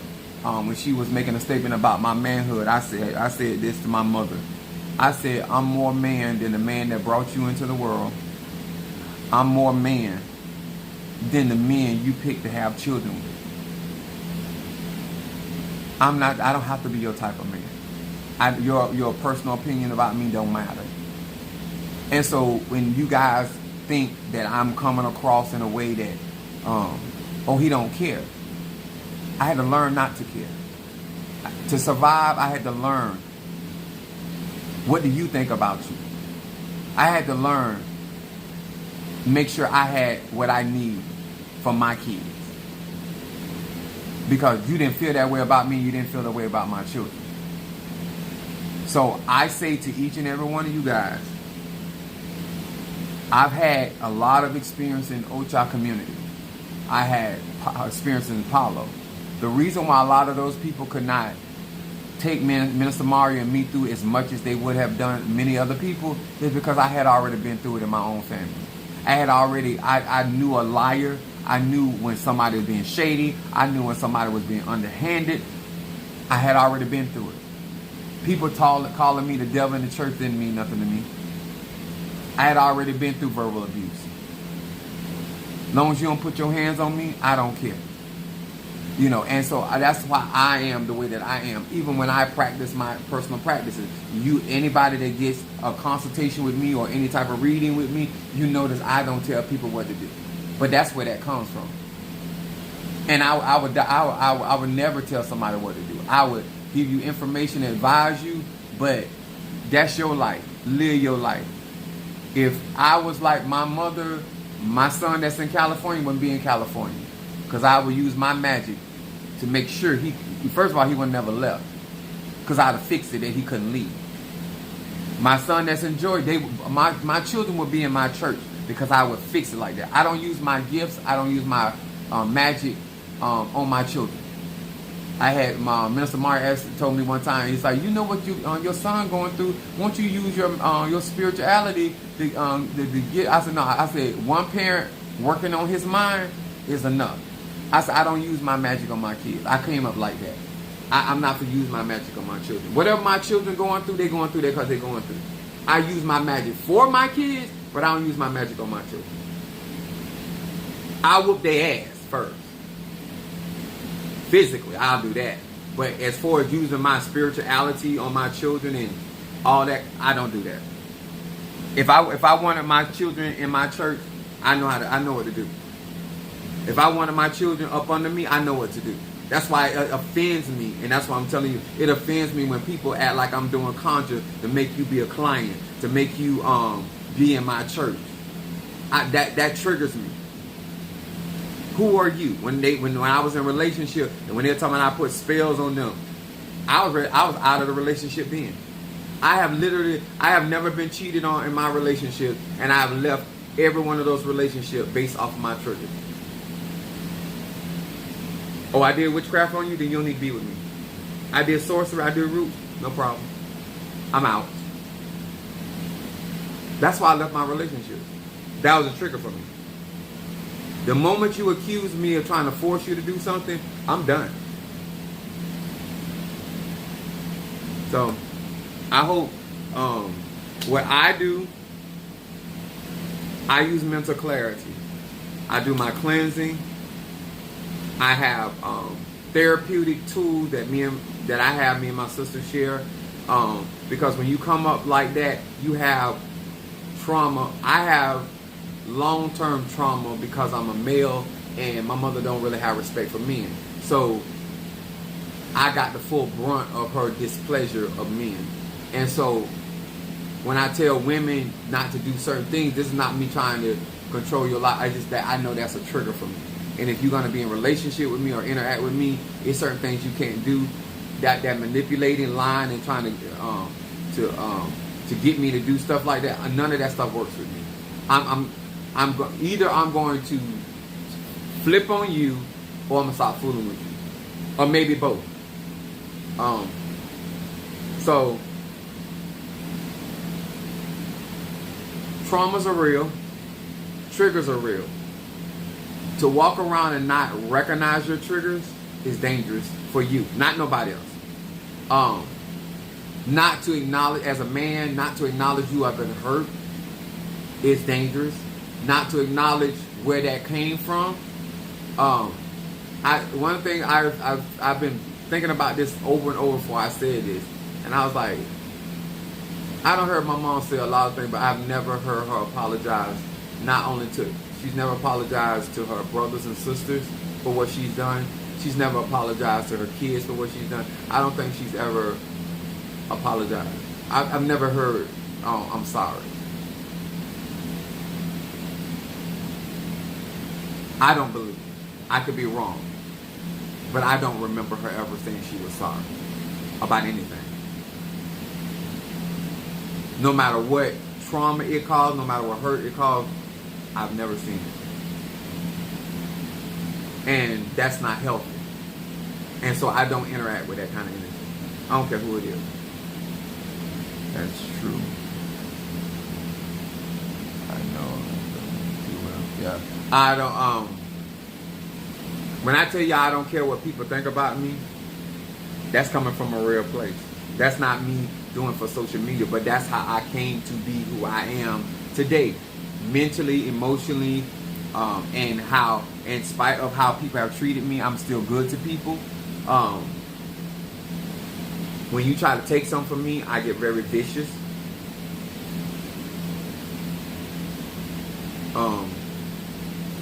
when she was making a statement about my manhood, I said this to my mother. I said, I'm more man than the man that brought you into the world. I'm more man than the men you picked to have children with. I don't have to be your type of man. Your personal opinion about me don't matter. And so when you guys think that I'm coming across in a way that, he don't care. I had to learn not to care. To survive, I had to learn, what do you think about you? I had to learn, make sure I had what I need for my kids. Because you didn't feel that way about me, you didn't feel that way about my children. So I say to each and every one of you guys, I've had a lot of experience in Ocha community. I had experience in Palo. The reason why a lot of those people could not take Minister Mario and me through as much as they would have done many other people is because I had already been through it in my own family. I knew a liar. I knew when somebody was being shady. I knew when somebody was being underhanded. I had already been through it. People calling me the devil in the church didn't mean nothing to me. I had already been through verbal abuse. As long as you don't put your hands on me, I don't care. You know, and so that's why I am the way that I am. Even when I practice my personal practices, anybody that gets a consultation with me or any type of reading with me, you notice I don't tell people what to do. But that's where that comes from. And I would never tell somebody what to do. I would give you information, advise you, but that's your life. Live your life. If I was like my mother, my son that's in California wouldn't be in California. Because I would use my magic to make sure first of all, he would never left. Because I'd have fixed it that he couldn't leave. My son that's in Georgia, my children would be in my church because I would fix it like that. I don't use my gifts. I don't use my magic on my children. I had my Minister Mario told me one time, he's like, you know what your son going through? Won't you use your spirituality to get? I said no. I said one parent working on his mind is enough. I said I don't use my magic on my kids. I came up like that. I'm not to use my magic on my children. Whatever my children going through, they're going through that because they're going through. I use my magic for my kids, but I don't use my magic on my children. I whoop their ass first. Physically, I'll do that. But as far as using my spirituality on my children and all that, I don't do that. If I wanted my children in my church, I know what to do. If I wanted my children up under me, I know what to do. That's why it offends me, and that's why I'm telling you, it offends me when people act like I'm doing conjure to make you be a client, to make you be in my church. That triggers me. Who are you? When I was in a relationship and when they're talking about I put spells on them, I was out of the relationship then. I have never been cheated on in my relationship, and I have left every one of those relationships based off of my triggers. Oh, I did witchcraft on you, then you don't need to be with me. I did sorcery, I did root, no problem. I'm out. That's why I left my relationship. That was a trigger for me. The moment you accuse me of trying to force you to do something, I'm done. So, I hope what I do, I use mental clarity. I do my cleansing. I have therapeutic tools that me and my sister share. Because when you come up like that, you have trauma. I have long-term trauma because I'm a male and my mother don't really have respect for men. So I got the full brunt of her displeasure of men. And so when I tell women not to do certain things, this is not me trying to control your life. It's just that I know that's a trigger for me. And if you're going to be in relationship with me or interact with me, it's certain things you can't do. That manipulating, lying, and trying to get me to do stuff like that. None of that stuff works with me. Either I'm going to flip on you, or I'm gonna stop fooling with you, or maybe both. So traumas are real, triggers are real. To walk around and not recognize your triggers is dangerous for you, not nobody else. Not to acknowledge, as a man, not to acknowledge you have been hurt is dangerous. Not to acknowledge where that came from. One thing I've been thinking about this over and over before I said this, and I was like, I don't heard my mom say a lot of things, but I've never heard her apologize. She's never apologized to her brothers and sisters for what she's done. She's never apologized to her kids for what she's done. I don't think she's ever apologized. I've never heard, oh, I'm sorry. I don't believe it. I could be wrong. But I don't remember her ever saying she was sorry about anything. No matter what trauma it caused, no matter what hurt it caused, I've never seen it. And that's not healthy. And so I don't interact with that kind of energy. I don't care who it is. That's true. I know. Yeah. I don't, when I tell you I don't care what people think about me, that's coming from a real place. That's not me doing for social media, but that's how I came to be who I am today. Mentally, emotionally, and how, in spite of how people have treated me, I'm still good to people. When you try to take something from me, I get very vicious.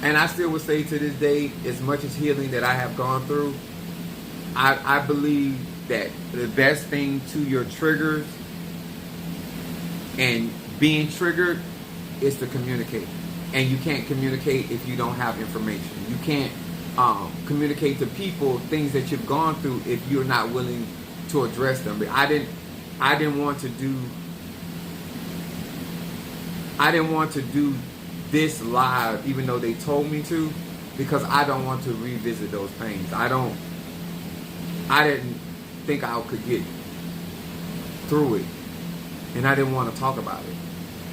And I still would say to this day, as much as healing that I have gone through, I believe that the best thing to your triggers and being triggered is to communicate. And you can't communicate if you don't have information. You can't communicate to people things that you've gone through if you're not willing to address them. But I didn't want to do this live, even though they told me to, because I don't want to revisit those pains. I didn't think I could get through it, and I didn't want to talk about it.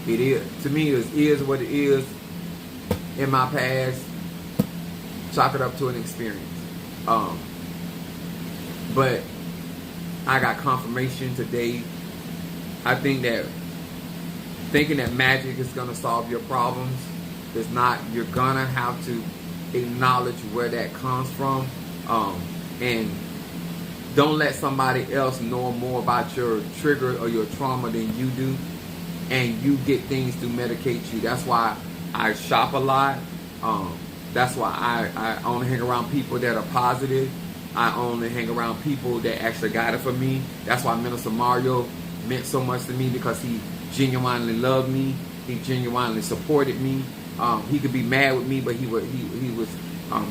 It is, to me, it is what it is in my past. Chalk it up to an experience. But I got confirmation today. I think that thinking that magic is going to solve your problems is not. You're going to have to acknowledge where that comes from. And don't let somebody else know more about your trigger or your trauma than you do. and you get things to medicate you. That's why I shop a lot. That's why I only hang around people that are positive. I only hang around people that actually got it for me. That's why Minister Mario meant so much to me, because he genuinely loved me. He genuinely supported me. He could be mad with me, but he was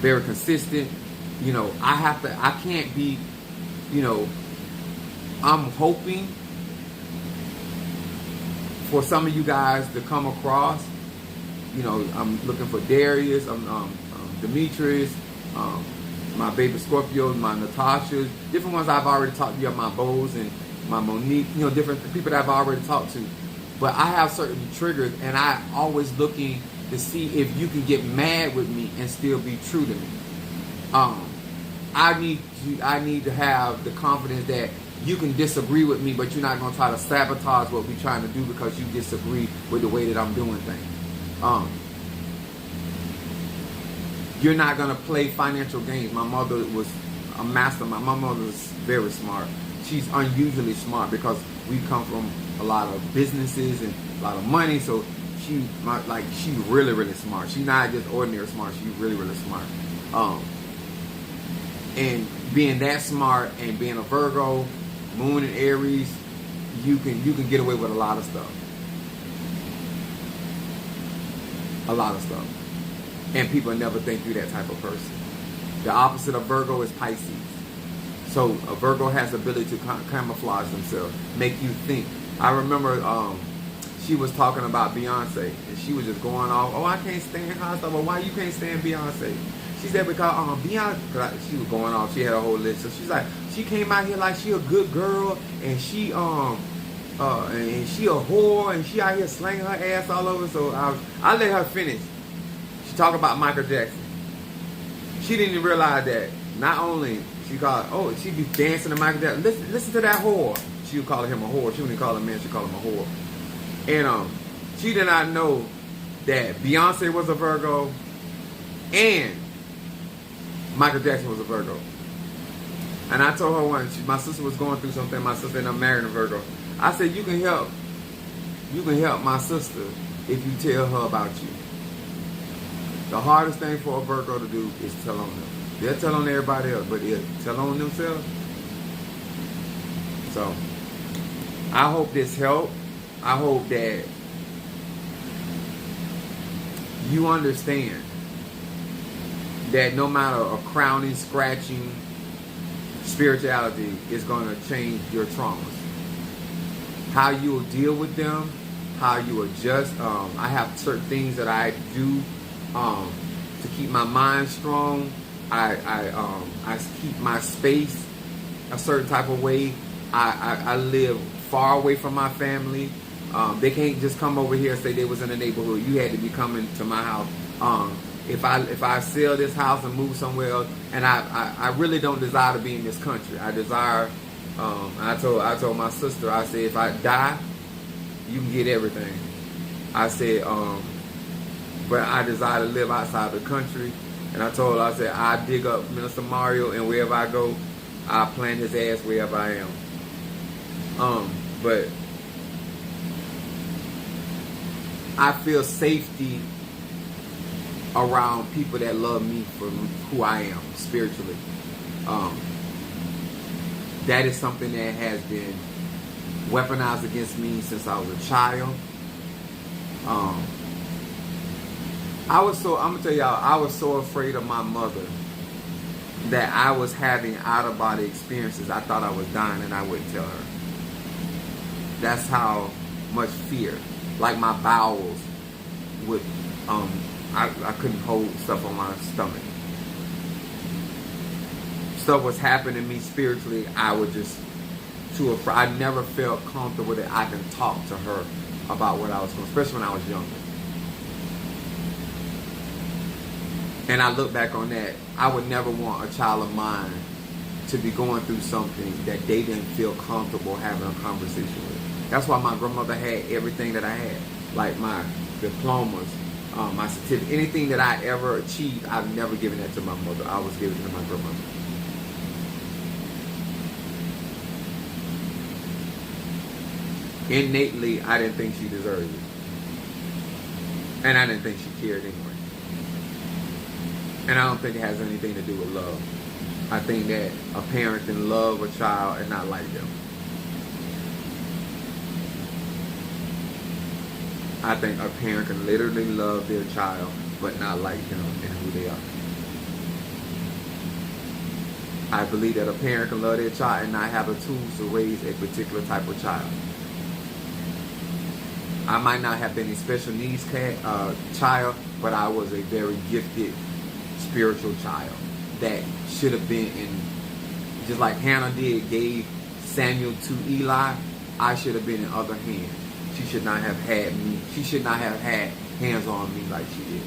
very consistent. You know, I can't be, you know, I'm hoping for some of you guys to come across. You know, I'm looking for Darius, Demetrius, my baby Scorpio, my Natasha, different ones I've already talked to you, my Bows and my Monique, you know, different people that I've already talked to. But I have certain triggers, and I always looking to see if you can get mad with me and still be true to me. I need to have the confidence that you can disagree with me, but you're not going to try to sabotage what we're trying to do because you disagree with the way that I'm doing things. You're not going to play financial games. My mother was a mastermind. My mother was very smart. She's unusually smart because we come from a lot of businesses and a lot of money. So she's really, really smart. She's not just ordinary smart. She's really, really smart. And being that smart and being a Virgo, Moon in Aries, you can get away with a lot of stuff. A lot of stuff. And people never think you're that type of person. The opposite of Virgo is Pisces. So a Virgo has the ability to camouflage themselves, make you think. I remember she was talking about Beyonce, and she was just going off, oh, I can't stand her. I thought, well, why you can't stand Beyonce? She said, because Beyonce, she was going off, she had a whole list. So she's like, she came out here like she a good girl, and she she a whore, and she out here slanging her ass all over. So I let her finish. She talked about Michael Jackson. She didn't even realize that not only she'd be dancing to Michael Jackson. Listen to that whore. She would call him a whore. She wouldn't call him a man, she'd call him a whore. And she did not know that Beyonce was a Virgo and Michael Jackson was a Virgo. And I told her once, my sister was going through something. My sister ended up marrying a Virgo. I said, you can help my sister if you tell her about you. The hardest thing for a Virgo to do is tell on them. They'll tell on everybody else, but they'll tell on themselves. So, I hope this helped. I hope that you understand that no matter a crowning, scratching, spirituality is going to change your traumas. How you will deal with them, how you adjust. I have certain things that I do to keep my mind strong. I keep my space a certain type of way. I live far away from my family. They can't just come over here and say they was in the neighborhood. You had to be coming to my house. If I sell this house and move somewhere else, and I really don't desire to be in this country. I desire. I told my sister. I said, if I die, you can get everything. I said, but I desire to live outside the country. And I told her, I said, I dig up Minister Mario, and wherever I go, I plant his ass wherever I am. But I feel safety around people that love me for who I am spiritually. That is something that has been weaponized against me since I was a child. I'm gonna tell y'all, I was so afraid of my mother that I was having out-of-body experiences. I thought I was dying and I wouldn't tell her. That's how much fear. Like my bowels would, I couldn't hold stuff on my stomach. Stuff was happening to me spiritually. I was just too afraid. I never felt comfortable that I can talk to her about what I was doing, especially when I was younger. And I look back on that, I would never want a child of mine to be going through something that they didn't feel comfortable having a conversation with. That's why my grandmother had everything that I had, like my diplomas, my certificate, anything that I ever achieved. I've never given that to my mother. I was giving it to my grandmother. innately, I didn't think she deserved it. And I didn't think she cared anyway. And I don't think it has anything to do with love. I think that a parent can love a child and not like them. I think a parent can literally love their child but not like them and who they are. I believe that a parent can love their child and not have the tools to raise a particular type of child. I might not have been a special needs child, but I was a very gifted spiritual child that should have been in, just like Hannah gave Samuel to Eli, I should have been in other hands. She should not have had me. She should not have had hands on me like she did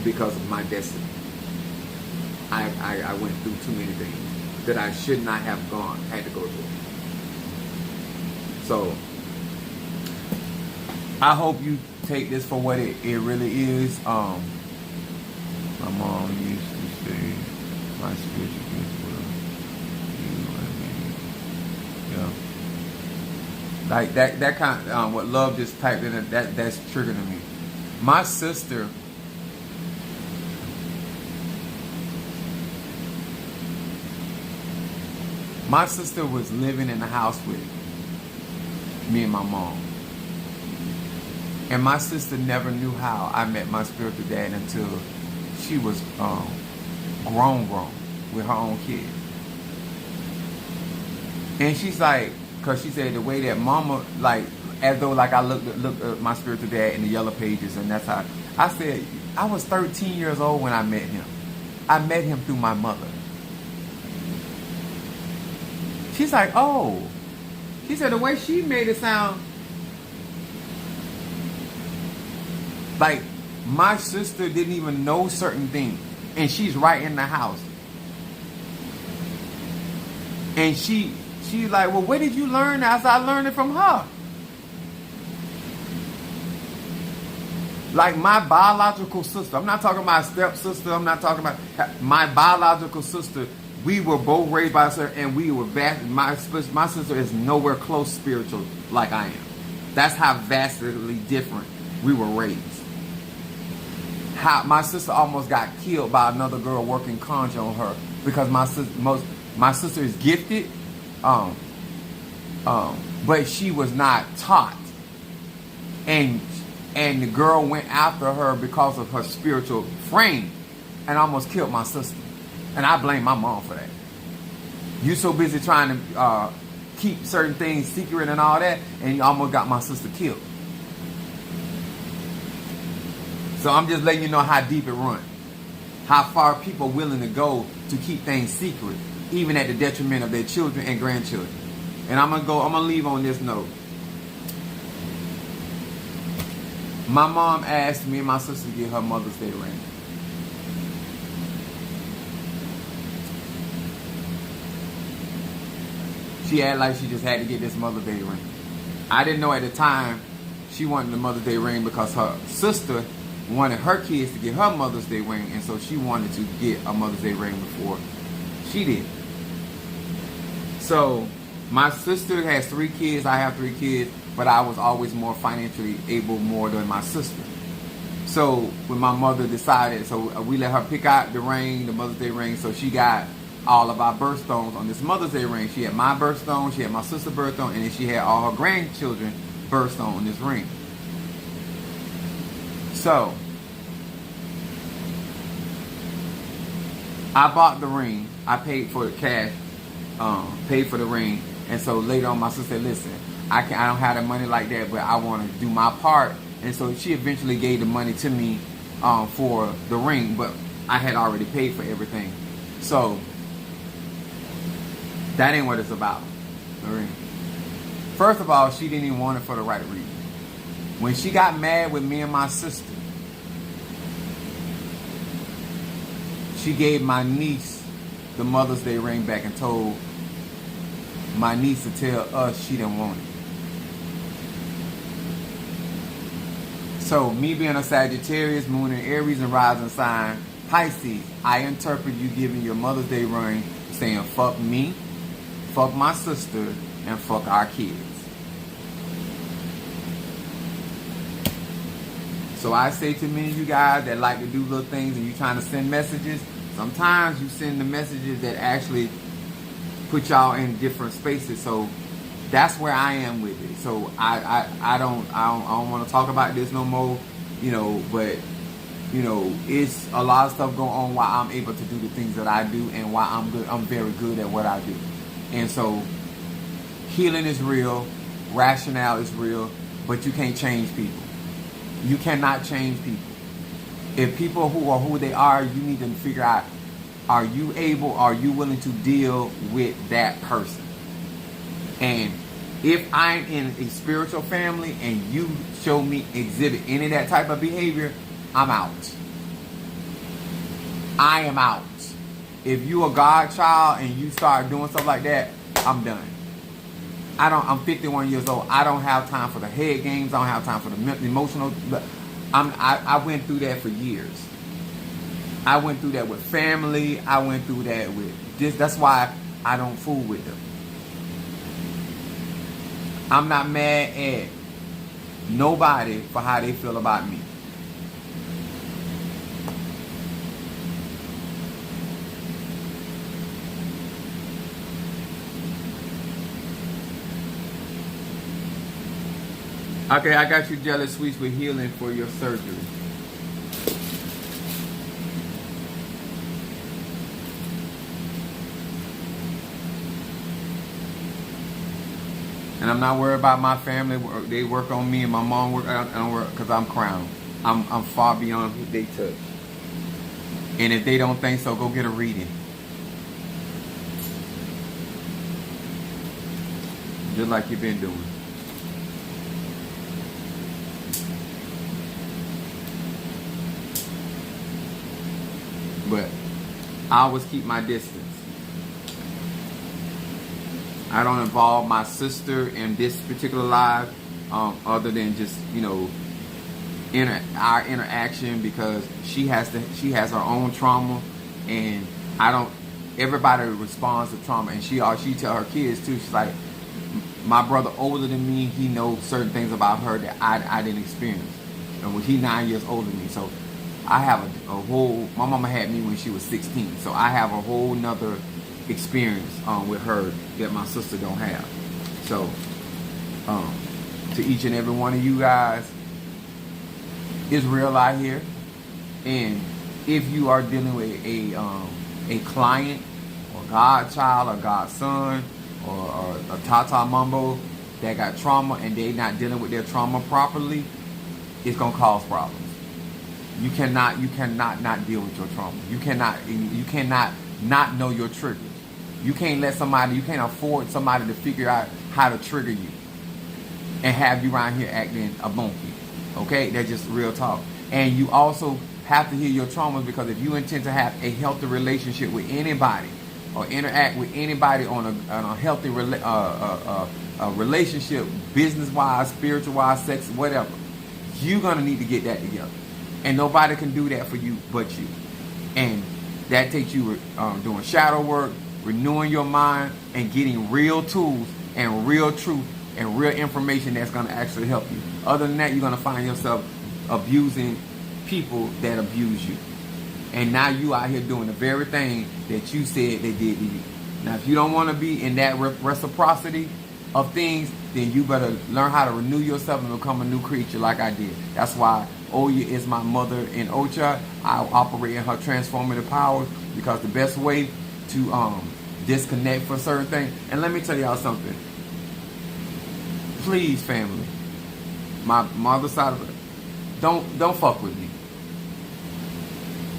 because of my destiny. I went through too many things that I should not have had to go through. So I hope you take this for what it really is. My mom used to say, my spiritual gifts were you and me. Yeah. Like that kind of, what love just typed in, that's triggering me. My sister, was living in the house with me and my mom. And my sister never knew how I met my spiritual dad until she was grown with her own kids. And she's like, because she said the way that mama, like, as though like I looked at my spiritual dad in the yellow pages, and that's how, I said, I was 13 years old when I met him. I met him through my mother. She's like, oh. She said the way she made it sound like my sister didn't even know certain things. And she's right in the house. And she's like, well, where did you learn that? I said, I learned it from her. Like my biological sister. I'm not talking about stepsister. I'm not talking about my biological sister. We were both raised by her, and we were vast. My sister is nowhere close spiritual like I am. That's how vastly different we were raised. How my sister almost got killed by another girl working conjure on her because my sister is gifted, but she was not taught, and the girl went after her because of her spiritual frame, and almost killed my sister. And I blame my mom for that. You so busy trying to keep certain things secret and all that, and you almost got my sister killed. So I'm just letting you know how deep it runs. How far people are willing to go to keep things secret, even at the detriment of their children and grandchildren. And I'm gonna leave on this note. My mom asked me and my sister to get her Mother's Day ring. She acted like she just had to get this Mother's Day ring. I didn't know at the time she wanted the Mother's Day ring because her sister wanted her kids to get her Mother's Day ring, and so she wanted to get a Mother's Day ring before she did. So my sister has 3 kids, I have 3 kids, but I was always more financially able more than my sister. So when my mother decided, so we let her pick out the ring, the Mother's Day ring, so she got all of our birthstones on this Mother's Day ring. She had my birthstone, she had my sister's birthstone, and then she had all her grandchildren's birthstone on this ring. So I bought the ring. I paid for the cash, paid for the ring, and so later on my sister said, listen, I don't have the money like that, but I want to do my part. And so she eventually gave the money to me for the ring, but I had already paid for everything. So that ain't what it's about. The ring. First of all, she didn't even want it for the right reason. When she got mad with me and my sister, she gave my niece the Mother's Day ring back and told my niece to tell us she didn't want it. So me being a Sagittarius, Moon and Aries and rising sign Pisces, I interpret you giving your Mother's Day ring saying fuck me, fuck my sister, and fuck our kids. So I say to many of you guys that like to do little things and you trying to send messages, sometimes you send the messages that actually put y'all in different spaces. So that's where I am with it. So I don't want to talk about this no more, but it's a lot of stuff going on why I'm able to do the things that I do and why I'm very good at what I do. And so healing is real, rationale is real, but you can't change people. You cannot change people. If people who are who they are, you need to figure out, are you willing to deal with that person? And if I'm in a spiritual family and you show me exhibit any of that type of behavior, I'm out. I am out. If you a God child and you start doing stuff like that, I'm done. I'm 51 years old. I don't have time for the head games. I don't have time for the emotional. I went through that for years. I went through that with family. I went through that with this. That's why I don't fool with them. I'm not mad at nobody for how they feel about me. Okay, I got you Jelly Sweets with healing for your surgery. And I'm not worried about my family. They work on me and my mom work. I don't work because I'm crowned. I'm far beyond who they touch. And if they don't think so, go get a reading. Just like you've been doing. But I always keep my distance. I don't involve my sister in this particular live, other than just our interaction, because she has her own trauma, and everybody responds to trauma, and she tell her kids too. She's like, my brother older than me, he knows certain things about her that I didn't experience, and he's 9 years older than me, so I have a whole. My mama had me when she was 16, so I have a whole nother experience with her that my sister don't have. So to each and every one of you guys, it's real out here. And if you are dealing with a client or godchild or godson or a tata mumbo that got trauma and they not dealing with their trauma properly, it's gonna cause problems. You cannot not deal with your trauma. You cannot not know your triggers. You can't afford somebody to figure out how to trigger you and have you around here acting a monkey. Okay? That's just real talk. And you also have to heal your traumas, because if you intend to have a healthy relationship with anybody or interact with anybody on a healthy relationship, business-wise, spiritual-wise, sex, whatever, you're going to need to get that together. And nobody can do that for you but you. And that takes you doing shadow work, renewing your mind, and getting real tools and real truth and real information that's going to actually help you. Other than that, you're going to find yourself abusing people that abuse you. And now you out here doing the very thing that you said they did to you. Now, if you don't want to be in that reciprocity of things, then you better learn how to renew yourself and become a new creature like I did. That's why Oya is my mother in Ocha. I operate in her transformative powers, because the best way to disconnect for certain things. And let me tell y'all something. Please, family, my mother's side of it, don't fuck with me.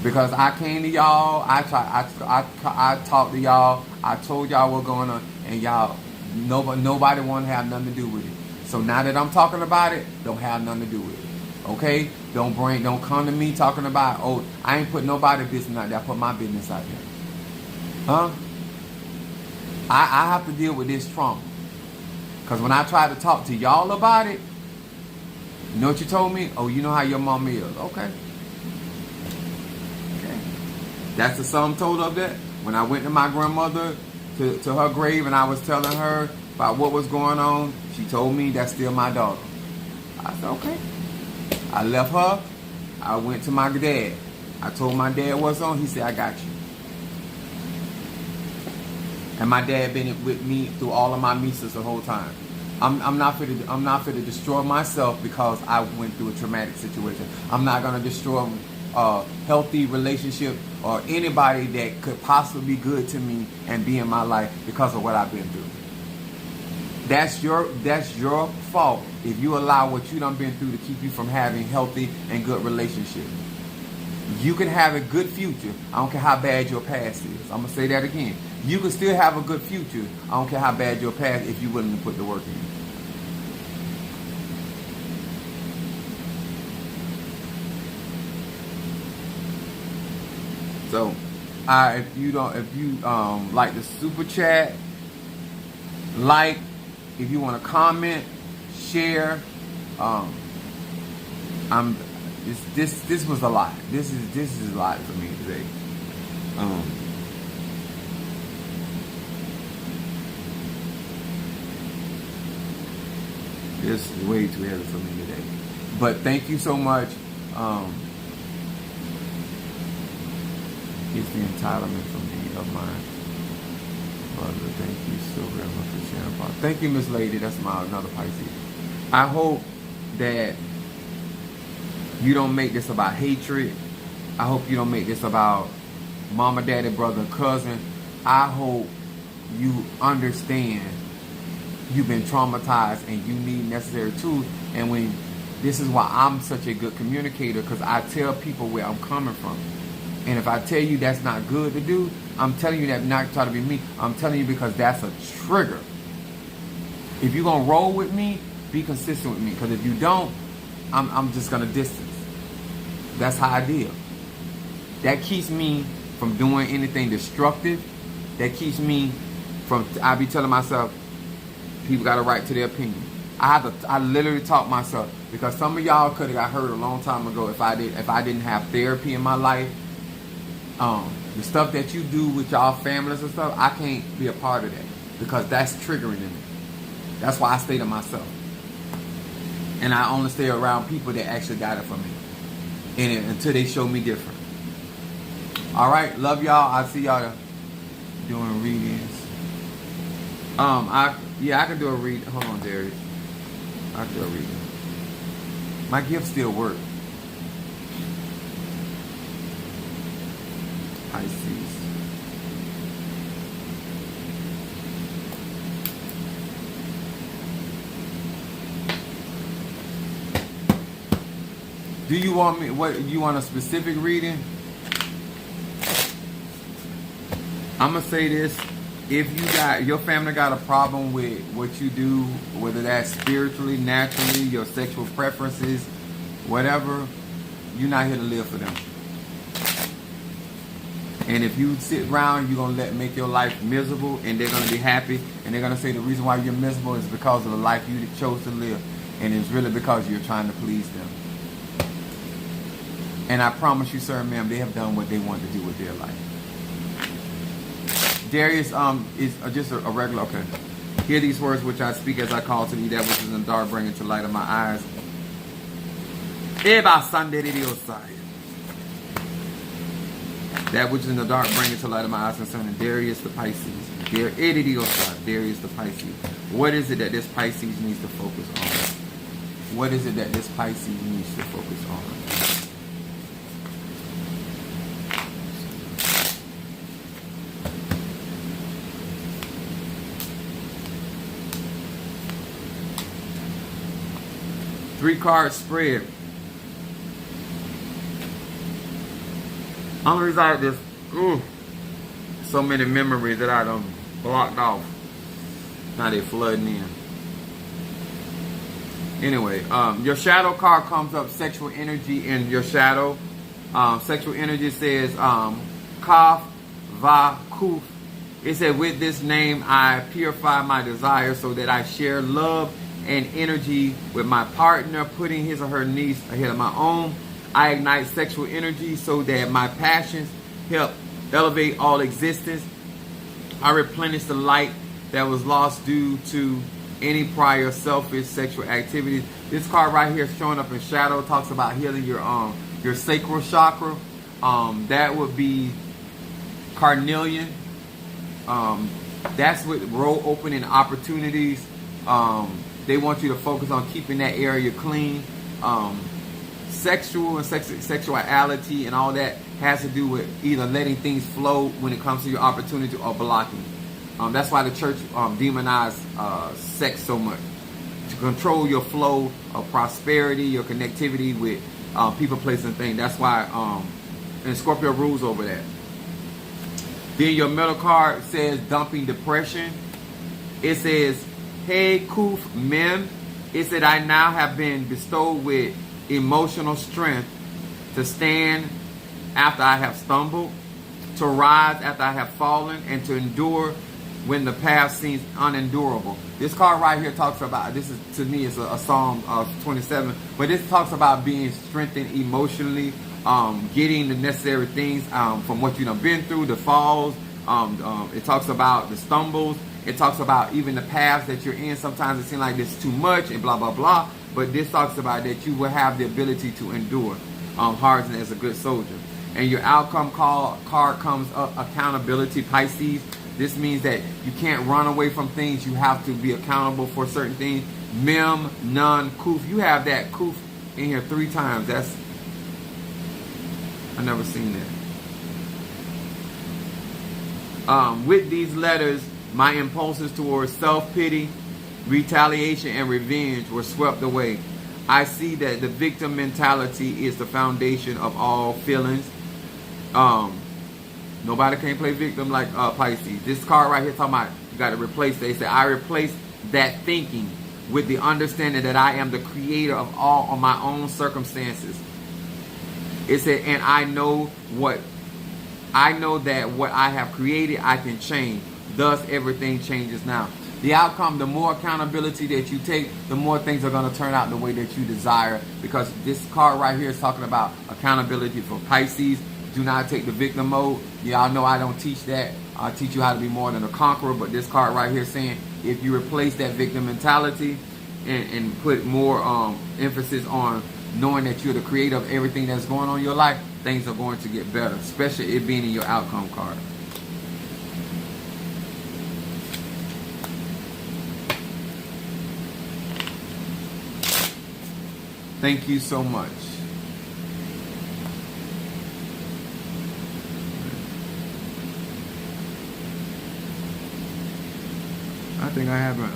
Because I came to y'all, I talked to y'all, I told y'all what's going on, and y'all, nobody want to have nothing to do with it. So now that I'm talking about it, don't have nothing to do with it. Okay? Don't come to me talking about, oh, I ain't put nobody's business out there, I put my business out there. Huh? I have to deal with this trauma. Because when I tried to talk to y'all about it, you know what you told me? Oh, you know how your mama is. Okay. That's the sum total of that. When I went to my grandmother, to her grave, and I was telling her about what was going on, she told me that's still my daughter. I said, okay. I left her I went to my dad. I told my dad what's on. He said, I got you. And my dad been with me through all of my misas the whole time. I'm not fit to destroy myself because I went through a traumatic situation. I'm not gonna destroy a healthy relationship or anybody that could possibly be good to me and be in my life because of what I've been through. That's your fault if you allow what you done been through to keep you from having healthy and good relationships. You can have a good future. I don't care how bad your past is. I'm gonna say that again. You can still have a good future. I don't care how bad your past if you're willing to put the work in. So, if you like the super chat, like, if you want to comment, share, this was a lot. This is a lot for me today. This is way too heavy for me today. But thank you so much. It's the entitlement for me of mine. Brother, thank you so very much for sharing. Thank you, Miss Lady. That's another Pisces. I hope that you don't make this about hatred. I hope you don't make this about mama, daddy, brother, cousin. I hope you understand you've been traumatized and you need necessary tools. And when this is why I'm such a good communicator, because I tell people where I'm coming from. And if I tell you that's not good to do, I'm telling you that not trying to be me. I'm telling you because that's a trigger. If you're going to roll with me, be consistent with me. Because if you don't, I'm just going to distance. That's how I deal. That keeps me from doing anything destructive. That keeps me from, I be telling myself, people got a right to their opinion. I literally talk myself. Because some of y'all could have got hurt a long time ago if I didn't have therapy in my life. The stuff that you do with y'all families and stuff, I can't be a part of that because that's triggering in me. That's why I stay to myself. And I only stay around people that actually got it from me. And until they show me different. Alright, love y'all. I see y'all doing readings. I can do a read. Hold on, Darius. I can do a reading. My gift still works. Pisces. Do you want me? What you want a specific reading? I'm gonna say this: if your family got a problem with what you do, whether that's spiritually, naturally, your sexual preferences, whatever, you're not here to live for them. And if you sit around, you're going to make your life miserable, and they're going to be happy, and they're going to say the reason why you're miserable is because of the life you chose to live, and it's really because you're trying to please them. And I promise you, sir and ma'am, they have done what they want to do with their life. Darius is just a regular, okay. Hear these words which I speak as I call to thee, that which is in the dark, bring it to light of my eyes. That which is in the dark, bring it to light of my eyes concerning Darius the Pisces. Darius the Pisces. What is it that this Pisces needs to focus on? What is it that this Pisces needs to focus on? Three-card spread. I'm reason this. So many memories that I done blocked off. Now they flooding in. Anyway, your shadow card comes up, sexual energy in your shadow. Sexual energy says Kaf Va Kuf. It said, with this name I purify my desire so that I share love and energy with my partner, putting his or her needs ahead of my own. I ignite sexual energy so that my passions help elevate all existence. I replenish the light that was lost due to any prior selfish sexual activities. This card right here showing up in shadow talks about healing your your sacral chakra. That would be carnelian. That's with road opening opportunities. They want you to focus on keeping that area clean. Sexual and sexuality and all that has to do with either letting things flow when it comes to your opportunity or blocking. That's why the church demonized sex so much. To control your flow of prosperity, your connectivity with people, places, and things. That's why and Scorpio rules over that. Then your middle card says dumping depression. It says, hey, Kuf Mem. It said, I now have been bestowed with emotional strength to stand after I have stumbled, to rise after I have fallen, and to endure when the path seems unendurable. This card right here talks about, this is, to me, it's a Psalm 27, but this talks about being strengthened emotionally, getting the necessary things from what you've been through, the falls. It talks about the stumbles. It talks about even the paths that you're in. Sometimes it seems like it's too much and blah, blah, blah. But this talks about that you will have the ability to endure hardsness as a good soldier. And your outcome card comes up, accountability, Pisces. This means that you can't run away from things. You have to be accountable for certain things. Mem, Nun, Kuf. You have that Kuf in here 3 times. That's, I never seen that. With these letters, my impulses towards self-pity, retaliation, and revenge were swept away. I see that the victim mentality is the foundation of all feelings. Nobody can play victim like Pisces. This card right here talking about you got to replace. They say I replace that thinking with the understanding that I am the creator of all of my own circumstances. It said, and I know that what I have created, I can change. Thus, everything changes now. The outcome, the more accountability that you take, the more things are going to turn out the way that you desire. Because this card right here is talking about accountability for Pisces. Do not take the victim mode. Y'all know I don't teach that. I teach you how to be more than a conqueror. But this card right here saying if you replace that victim mentality and put more emphasis on knowing that you're the creator of everything that's going on in your life, things are going to get better. Especially it being in your outcome card. Thank you so much. I think I haven't,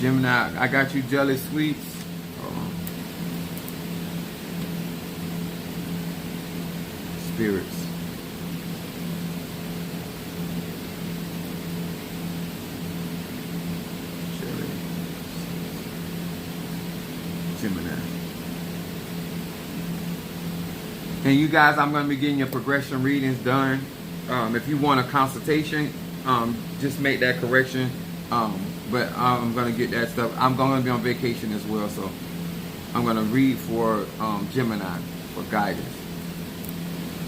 Gemini, I got you jelly sweets. Spirits. Jelly. Gemini. And you guys, I'm going to be getting your progression readings done. If you want a consultation, just make that correction. But I'm going to get that stuff. I'm going to be on vacation as well, so I'm going to read for Gemini for guidance.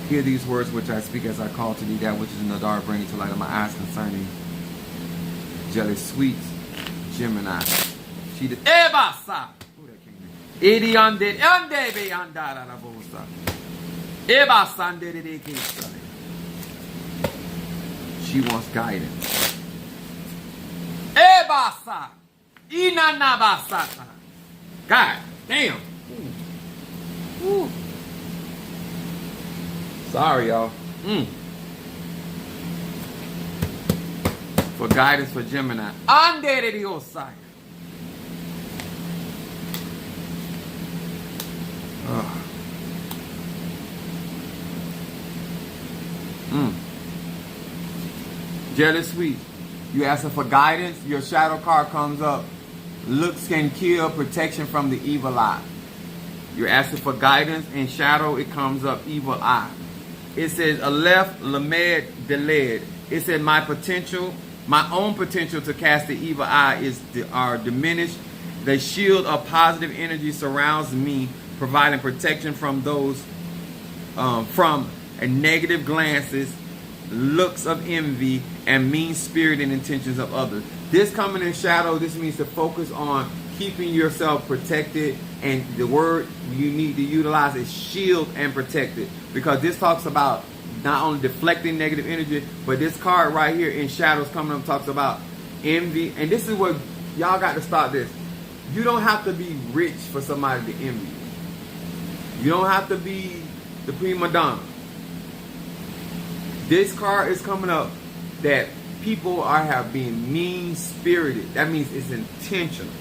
Hear these words which I speak as I call to thee that which is in the dark, bringing to light of my eyes concerning jelly sweets. Gemini. She did. Ebasa. Edi ande ande be andara la bosa. Ebasa ande de kisa. She wants guidance. Ebasa. Inanabasata. God damn. Ooh. Sorry, y'all. For guidance for Gemini. Ande de Diosai. Jelly sweet. You asking for guidance. Your shadow card comes up. Looks can kill. Protection from the evil eye. You're asking for guidance. And shadow, it comes up evil eye. It says Aleph Lamed Deled. It said my own potential to cast the evil eye are diminished. The shield of positive energy surrounds me, providing protection from those from negative glances, looks of envy, and mean-spirited intentions of others. This coming in shadow, this means to focus on keeping yourself protected, and the word you need to utilize is shield and protected, because this talks about not only deflecting negative energy, but this card right here in shadows coming up talks about envy. And this is what y'all got to stop this. You don't have to be rich for somebody to envy you. You don't have to be the prima donna. This card is coming up that people have been mean-spirited. That means it's intentional.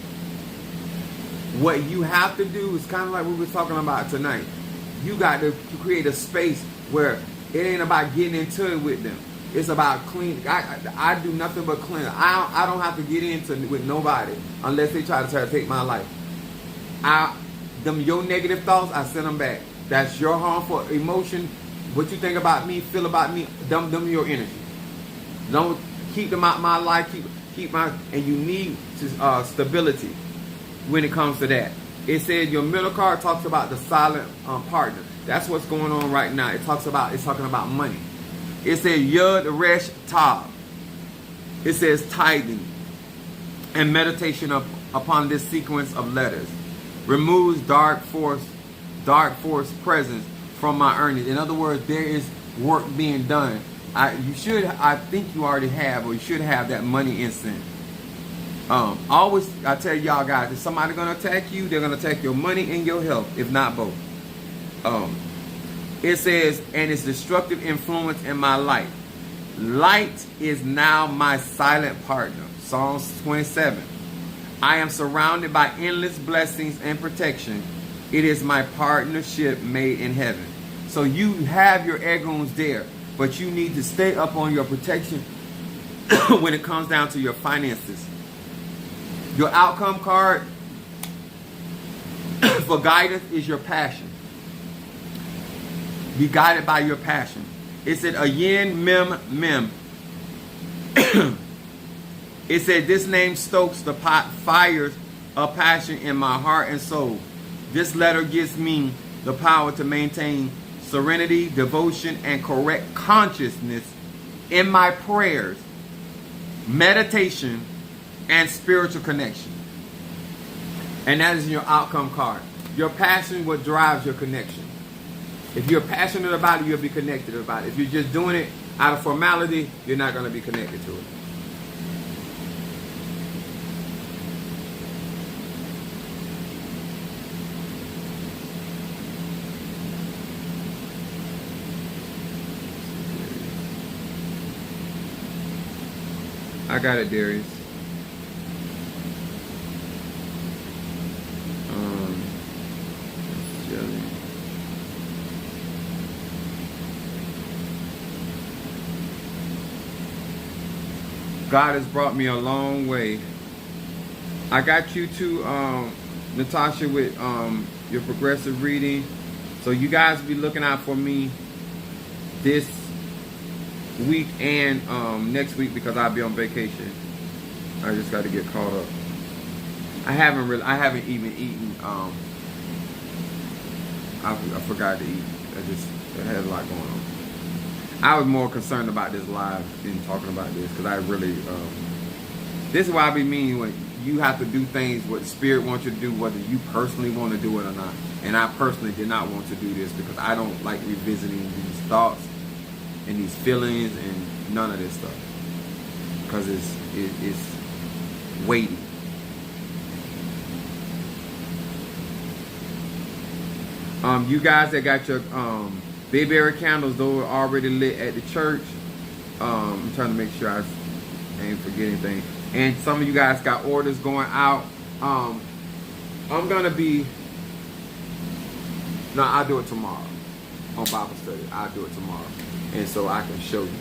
What you have to do is kind of like we were talking about tonight. You got to create a space where it ain't about getting into it with them. It's about clean. I do nothing but clean. I don't have to get into it with nobody unless they try to take my life. Your negative thoughts, I send them back. That's your harmful emotion. What you think about me, feel about me, them your energy. Don't keep them out my life. Keep my, and you need stability when it comes to that. It said your middle card talks about the silent partner. That's what's going on right now. It's talking about money. It says Yud Resh Tav. It says tithing and meditation upon this sequence of letters removes dark force presence from my earnings. In other words, there is work being done. I think you already have, or you should have that money instinct. Always, I tell y'all guys, if somebody's gonna attack you, they're gonna attack your money and your health, if not both. It says, and its destructive influence in my life. Light is now my silent partner. Psalms 27. I am surrounded by endless blessings and protection. It is my partnership made in heaven. So you have your eggons there, but you need to stay up on your protection when it comes down to your finances. Your outcome card for guidance is your passion. Be guided by your passion. It said Ayin Mem Mem. It said this name stokes the fires of passion in my heart and soul. This letter gives me the power to maintain serenity, devotion, and correct consciousness in my prayers, meditation, and spiritual connection. And that is your outcome card. Your passion, what drives your connection. If you're passionate about it, you'll be connected about it. If you're just doing it out of formality, you're not going to be connected to it. I got it, Darius. God has brought me a long way. I got you to Natasha with your progressive reading. So you guys be looking out for me this week and next week, because I'll be on vacation. I just got to get caught up. I haven't even eaten. I forgot to eat. I had a lot going on. I was more concerned about this live than talking about this, because I really, this is why I be meaning when you have to do things what the Spirit wants you to do, whether you personally want to do it or not. And I personally did not want to do this, because I don't like revisiting these thoughts and these feelings and none of this stuff, because it's weighty. You guys that got your Bayberry candles, those are already lit at the church. I'm trying to make sure I ain't forget anything. And some of you guys got orders going out. I'm gonna be. No, I'll do it tomorrow on Bible study. I'll do it tomorrow, and so I can show you.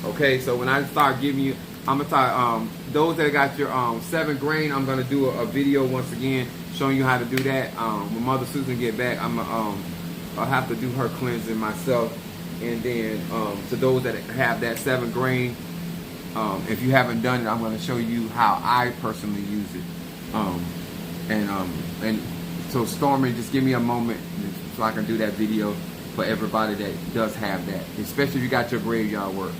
Okay, so when I start giving you, I'm gonna start. Those that got your 7 grain, I'm gonna do a video once again showing you how to do that. When Mother Susan get back, I'll have to do her cleansing myself, and then to those that have that 7 grain, if you haven't done it, I'm going to show you how I personally use it. And so Stormy, just give me a moment so I can do that video for everybody that does have that, especially if you got your graveyard work.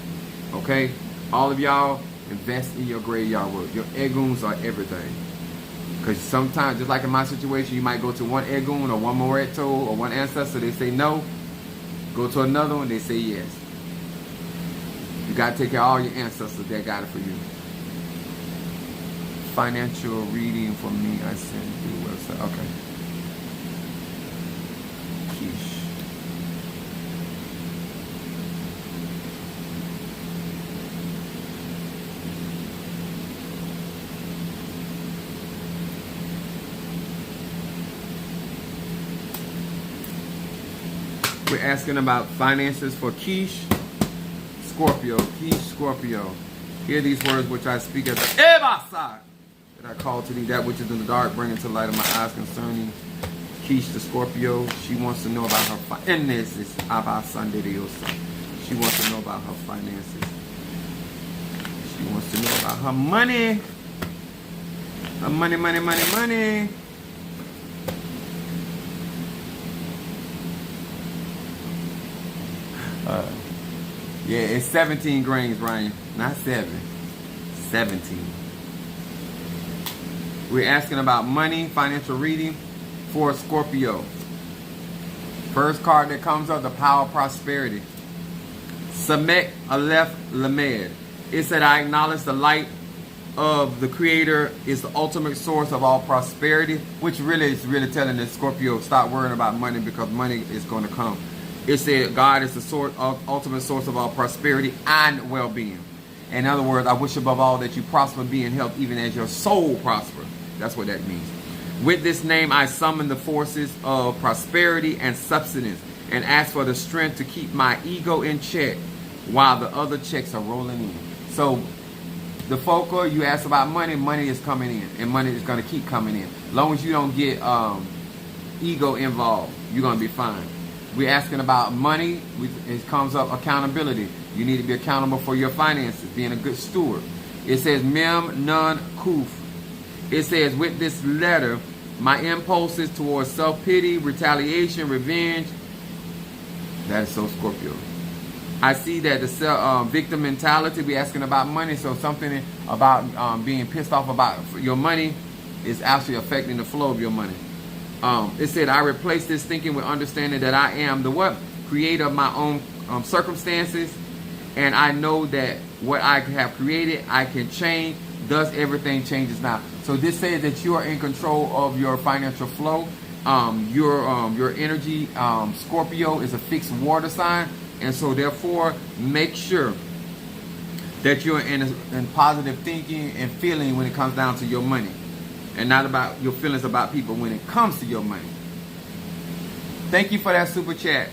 Okay, all of y'all invest in your graveyard work. Your eggons are everything. Because sometimes, just like in my situation, you might go to one Egun or one Moreto or one ancestor, they say no. Go to another one, they say yes. You got to take care of all your ancestors that got it for you. Financial reading for me, I sent you the website. Okay. Quiche. We're asking about finances for Quiche, Scorpio. Quiche, Scorpio. Hear these words which I speak as Ebasai, that I call to thee that which is in the dark, bring into light of my eyes concerning Quiche, the Scorpio. She wants to know about her finances. She wants to know about her finances. She wants to know about her money. Her money, money, money, money. Yeah, it's 17 grains, Ryan. Not 7. 17. We're asking about money, financial reading for Scorpio. First card that comes up, the power of prosperity. Samek Aleph Lamed. It said, I acknowledge the light of the Creator is the ultimate source of all prosperity, which really is telling the Scorpio, stop worrying about money because money is going to come. It said God is the ultimate source of all prosperity and well-being. In other words, I wish above all that you prosper, be in health, even as your soul prosper. That's what that means. With this name, I summon the forces of prosperity and substance and ask for the strength to keep my ego in check while the other checks are rolling in. So the focal, you ask about money, money is coming in, and money is going to keep coming in. As long as you don't get ego involved, you're going to be fine. We're asking about money. It comes up accountability. You need to be accountable for your finances, being a good steward. It says Mem Nun Kuf. It says, with this letter, my impulses towards self-pity, retaliation, revenge. That is so Scorpio. I see that the victim mentality, we're asking about money. So something about being pissed off about your money is actually affecting the flow of your money. It said, I replace this thinking with understanding that I am the what? Creator of my own circumstances. And I know that what I have created, I can change. Thus, everything changes now. So this says that you are in control of your financial flow. Your energy, Scorpio, is a fixed water sign. And so, therefore, make sure that you're in positive thinking and feeling when it comes down to your money. And not about your feelings about people when it comes to your money. Thank you for that super chat.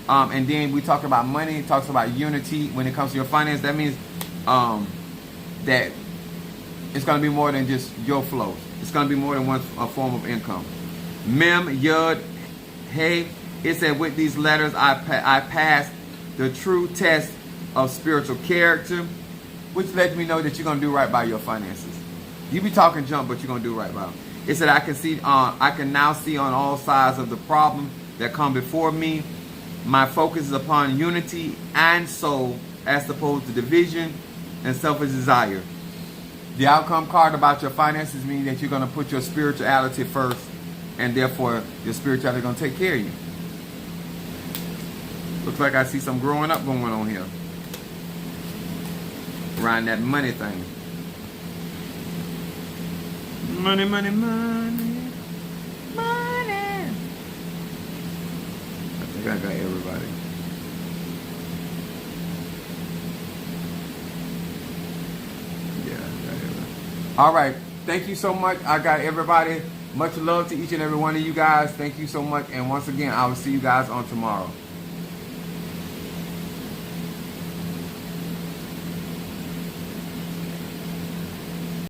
And then we talk about money. It talks about unity when it comes to your finance. That means that it's going to be more than just your flow. It's going to be more than one form of income. Mem Yud Hey. It said, with these letters, I passed the true test of spiritual character, which lets me know that you're going to do right by your finances. You be talking junk, but you're going to do right by them. It said, I can now see on all sides of the problem that come before me. My focus is upon unity and soul as opposed to division and selfish desire. The outcome card about your finances means that you're going to put your spirituality first, and therefore your spirituality is going to take care of you. Looks like I see some growing up going on here around that money thing. Money, money, money, money. I think I got everybody. Yeah, I got everybody. All right. Thank you so much. I got everybody. Much love to each and every one of you guys. Thank you so much. And once again, I will see you guys on tomorrow.